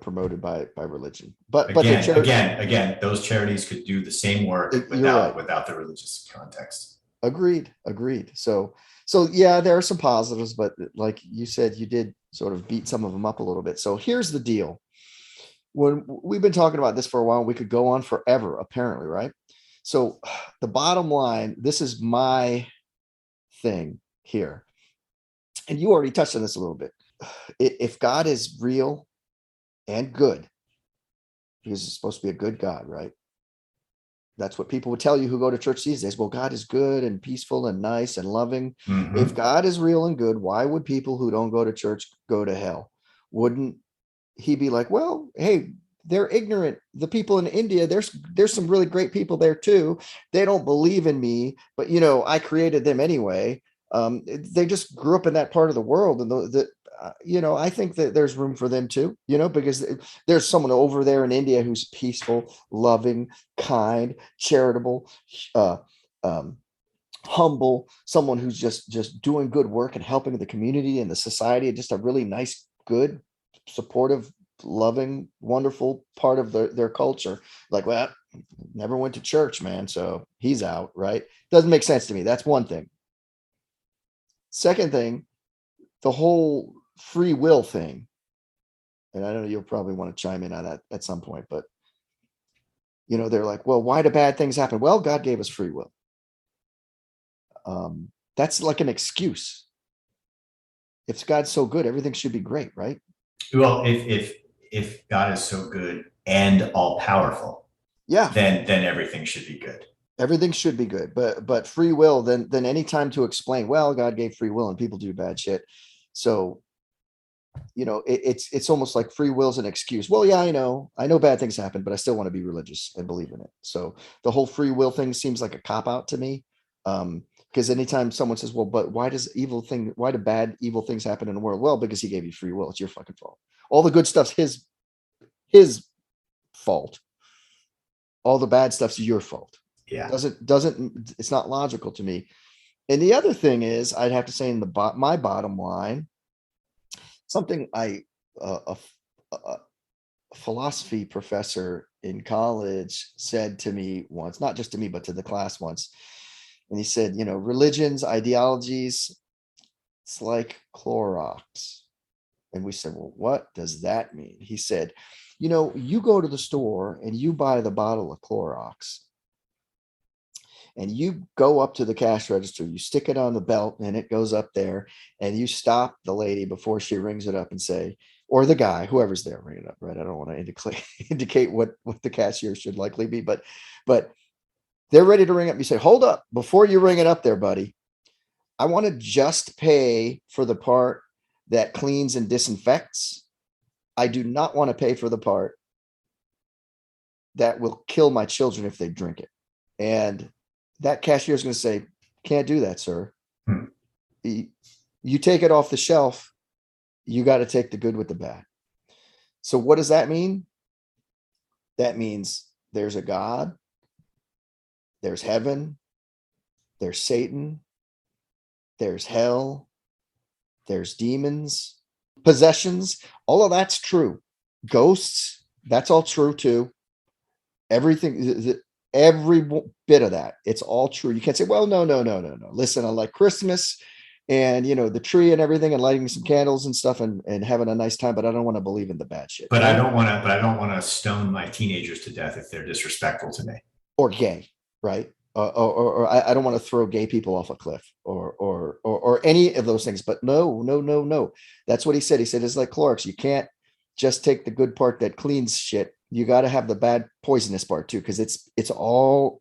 promoted by religion. But the Again, church, those charities could do the same work you're right. without the religious context. Agreed. So yeah, there are some positives, but like you said, you did sort of beat some of them up a little bit. So here's the deal. When we've been talking about this for a while, we could go on forever, apparently, right? So the bottom line, this is my thing here. And you already touched on this a little bit. If God is real and good, because it's supposed to be a good God, right? That's what people would tell you who go to church these days. Well, God is good and peaceful and nice and loving. Mm-hmm. If God is real and good, why would people who don't go to church go to hell? Wouldn't he be like, well, hey, they're ignorant. The people in India, there's some really great people there too. They don't believe in me, but I created them anyway. They just grew up in that part of the world, and I think that there's room for them too, because there's someone over there in India who's peaceful, loving, kind, charitable, uh, humble, someone who's just doing good work and helping the community and the society, and just a really nice, good, supportive, loving, wonderful part of their culture. Like, well, never went to church, man, so he's out, right? Doesn't make sense to me. That's one thing. Second thing, the whole free will thing, and I know you'll probably want to chime in on that at some point, but they're like, well, why do bad things happen? Well, God gave us free will. That's like an excuse. If God's so good, everything should be great, right? Well, if God is so good and all powerful, yeah, then everything should be good. Everything should be good, but free will, then any time to explain, well, God gave free will and people do bad shit. So, it's almost like free will is an excuse. Well, yeah, I know bad things happen, but I still want to be religious and believe in it. So the whole free will thing seems like a cop out to me. Because anytime someone says, well, but why do bad, evil things happen in the world? Well, because he gave you free will. It's your fucking fault. All the good stuff's his fault. All the bad stuff's your fault. Yeah. Doesn't it's not logical to me. And the other thing is, I'd have to say in my bottom line, something a philosophy professor in college said to me once, not just to me, but to the class once. And he said, religions, ideologies, it's like Clorox. And we said, well, what does that mean? He said, you go to the store and you buy the bottle of Clorox, and you go up to the cash register, you stick it on the belt and it goes up there, and you stop the lady before she rings it up and say, or the guy, whoever's there, ring it up, right? I don't want to indicate what the cashier should likely be, but they're ready to ring up. You say, hold up, before you ring it up there, buddy, I want to just pay for the part that cleans and disinfects. I do not want to pay for the part that will kill my children if they drink it. And that cashier is going to say, can't do that, sir. You take it off the shelf. You got to take the good with the bad. So what does that mean? That means there's a God, there's heaven, there's Satan, there's hell, there's demons, possessions. All of that's true. Ghosts, that's all true too. Everything, every bit of that, it's all true. You can't say, well, no. Listen, I like Christmas and the tree and everything, and lighting some candles and stuff, and having a nice time, but I don't want to believe in the bad shit. But I don't want to stone my teenagers to death if they're disrespectful to me or gay, right? Or I don't want to throw gay people off a cliff or any of those things. But no. That's what he said. He said, it's like Clorox. You can't just take the good part that cleans shit. You got to have the bad poisonous part too, because it's all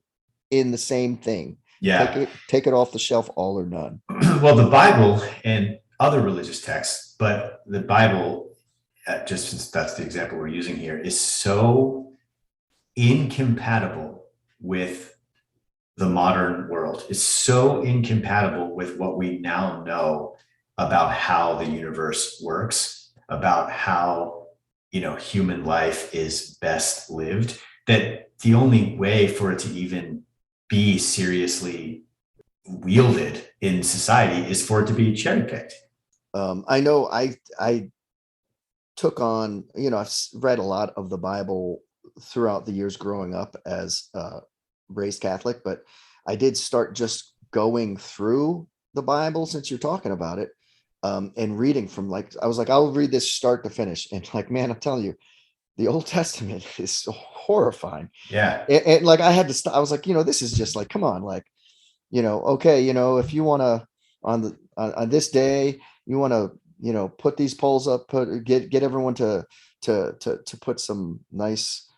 in the same thing. Yeah. Take it off the shelf, all or none. Well, the Bible and other religious texts, but the Bible, just since that's the example we're using here, is so incompatible with the modern world. It's so incompatible with what we now know about how the universe works, about how human life is best lived, that the only way for it to even be seriously wielded in society is for it to be cherry picked. I know I took on, I've read a lot of the Bible throughout the years growing up as raised Catholic, but I did start just going through the Bible since you're talking about it, and reading from, like, I was like, I'll read this start to finish. And like, man, I'm telling you, the Old Testament is so horrifying. Yeah. And like, I had to stop. I was like, this is just like, come on, like, okay, if you want to, on this day, you want to, put these poles up, get everyone to put some nice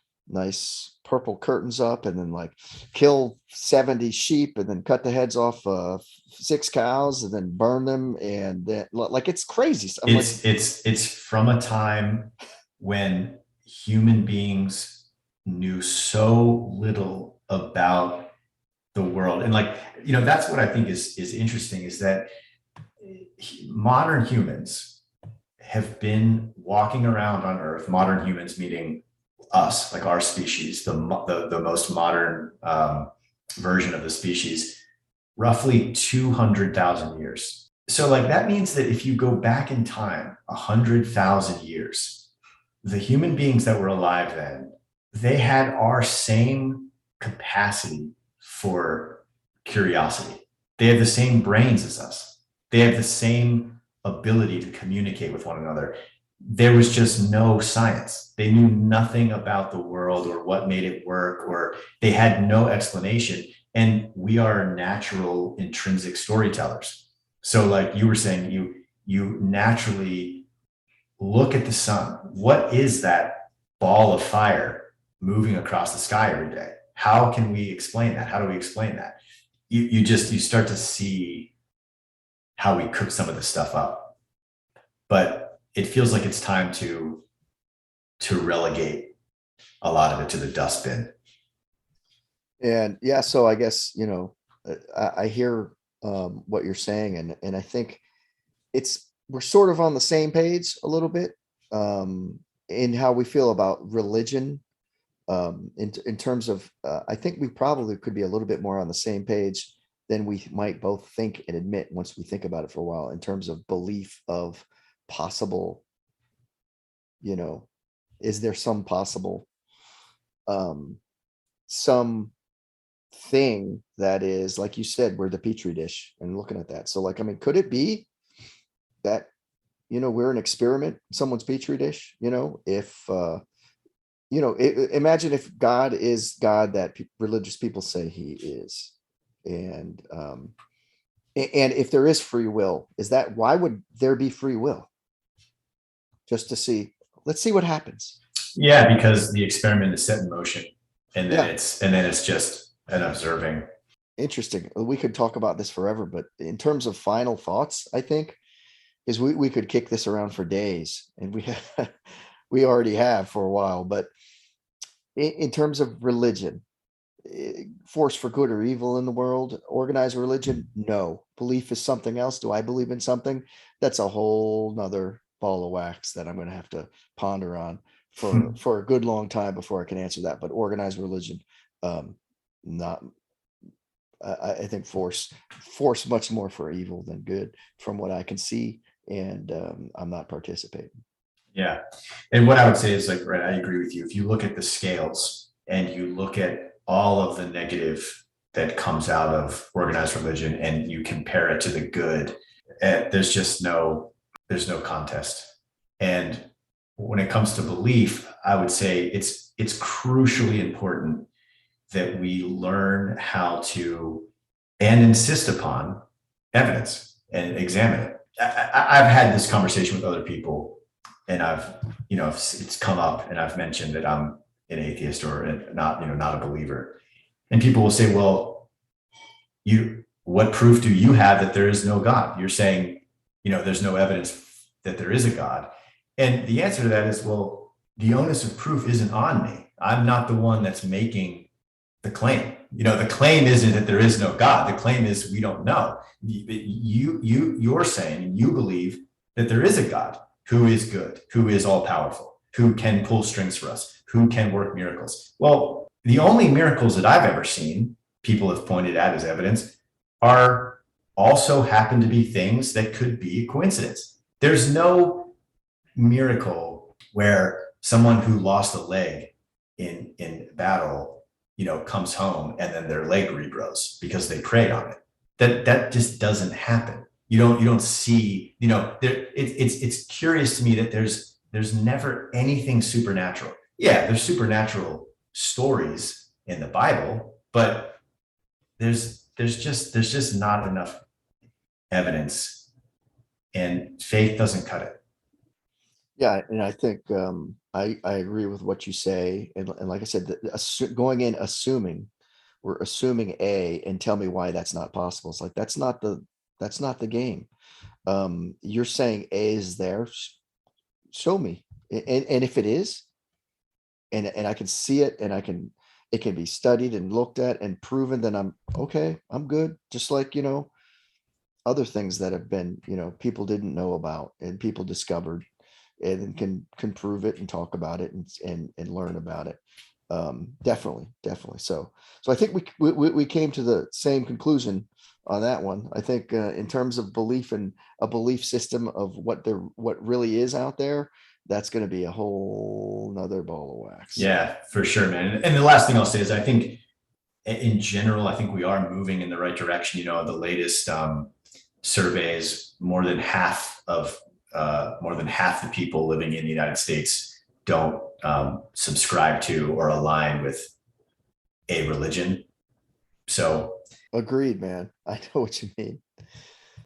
purple curtains up, and then like kill 70 sheep, and then cut the heads off 6 cows, and then burn them, and then, like, it's crazy. I'm like, It's from a time when human beings knew so little about the world. And like, that's what I think is interesting, is that modern humans have been walking around on Earth. Modern humans meaning us, like our species, the most modern version of the species, roughly 200,000 years. So like, that means that if you go back in time 100,000 years, the human beings that were alive then, they had our same capacity for curiosity. They have the same brains as us. They have the same ability to communicate with one another. There was just no science. They knew nothing about the world or what made it work, or they had no explanation. And we are natural, intrinsic storytellers. So like you were saying, you naturally look at the sun. What is that ball of fire moving across the sky every day? How can we explain that? How do we explain that? You start to see how we cook some of this stuff up. But it feels like it's time to relegate a lot of it to the dustbin. And yeah, so I guess, I hear what you're saying, and I think we're sort of on the same page a little bit, in how we feel about religion, in terms of, I think we probably could be a little bit more on the same page than we might both think and admit once we think about it for a while, in terms of belief of possible, is there some possible, some thing that is, like you said, we're the petri dish and looking at that. So like, I mean, could it be that, we're an experiment in someone's petri dish? If imagine if God is God that religious people say he is, and if there is free will, why would there be free will? Just to see, let's see what happens. Yeah, because the experiment is set in motion, and then Yeah. it's just an observing. Interesting. We could talk about this forever, but in terms of final thoughts, I think is we could kick this around for days, and we already have for a while. But in terms of religion, force for good or evil in the world, organized religion, no. Belief is something else. Do I believe in something? That's a whole nother ball of wax that I'm going to have to ponder on for a good long time before I can answer that. But organized religion, not. I think force much more for evil than good, from what I can see, and I'm not participating. Yeah, and what I would say is, like, right, I agree with you. If you look at the scales and you look at all of the negative that comes out of organized religion, and you compare it to the good, there's no contest. And when it comes to belief, I would say it's crucially important that we learn how to and insist upon evidence and examine it. I've had this conversation with other people, and it's come up, and I've mentioned that I'm an atheist or not a believer. And people will say, well, what proof do you have that there is no God? You're saying, there's no evidence that there is a God. And the answer to that is, well, the onus of proof isn't on me. I'm not the one that's making the claim. The claim isn't that there is no God. The claim is we don't know. You're saying you believe that there is a God who is good, who is all powerful, who can pull strings for us, who can work miracles. Well, the only miracles that I've ever seen people have pointed at as evidence are also happen to be things that could be a coincidence. There's no miracle where someone who lost a leg in battle, comes home and then their leg regrows because they prayed on it. That just doesn't happen. You don't see, it's curious to me that there's never anything supernatural. Yeah, there's supernatural stories in the Bible, but there's just not enough evidence, and faith doesn't cut it. Yeah, and I think I agree with what you say, and like I said, going in assuming we're assuming A, and tell me why that's not possible. It's like that's not the game. You're saying A is there, show me, and if it is, and I can see it, and it can be studied and looked at and proven, then I'm okay, I'm good. Just like other things that have been people didn't know about and people discovered and can prove it and talk about it and learn about it. Definitely. So I think we came to the same conclusion on that one. I think in terms of belief and a belief system of what really is out there, that's going to be a whole nother ball of wax. Yeah, for sure, man. And the last thing I'll say is I think in general, I think we are moving in the right direction. The latest surveys, more than half the people living in the United States don't subscribe to or align with a religion. So agreed, man. I know what you mean.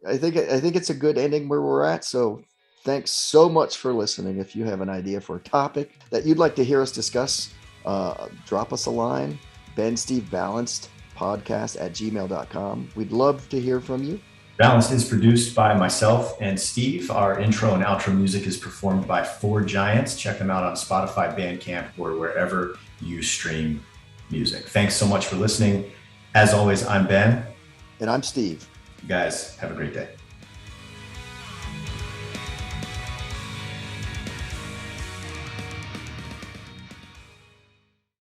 I think it's a good ending where we're at. So thanks so much for listening. If you have an idea for a topic that you'd like to hear us discuss, drop us a line, benstevebalancedpodcast@gmail.com. We'd love to hear from you. Balanced is produced by myself and Steve. Our intro and outro music is performed by Four Giants. Check them out on Spotify, Bandcamp, or wherever you stream music. Thanks so much for listening. As always, I'm Ben. And I'm Steve. You guys have a great day.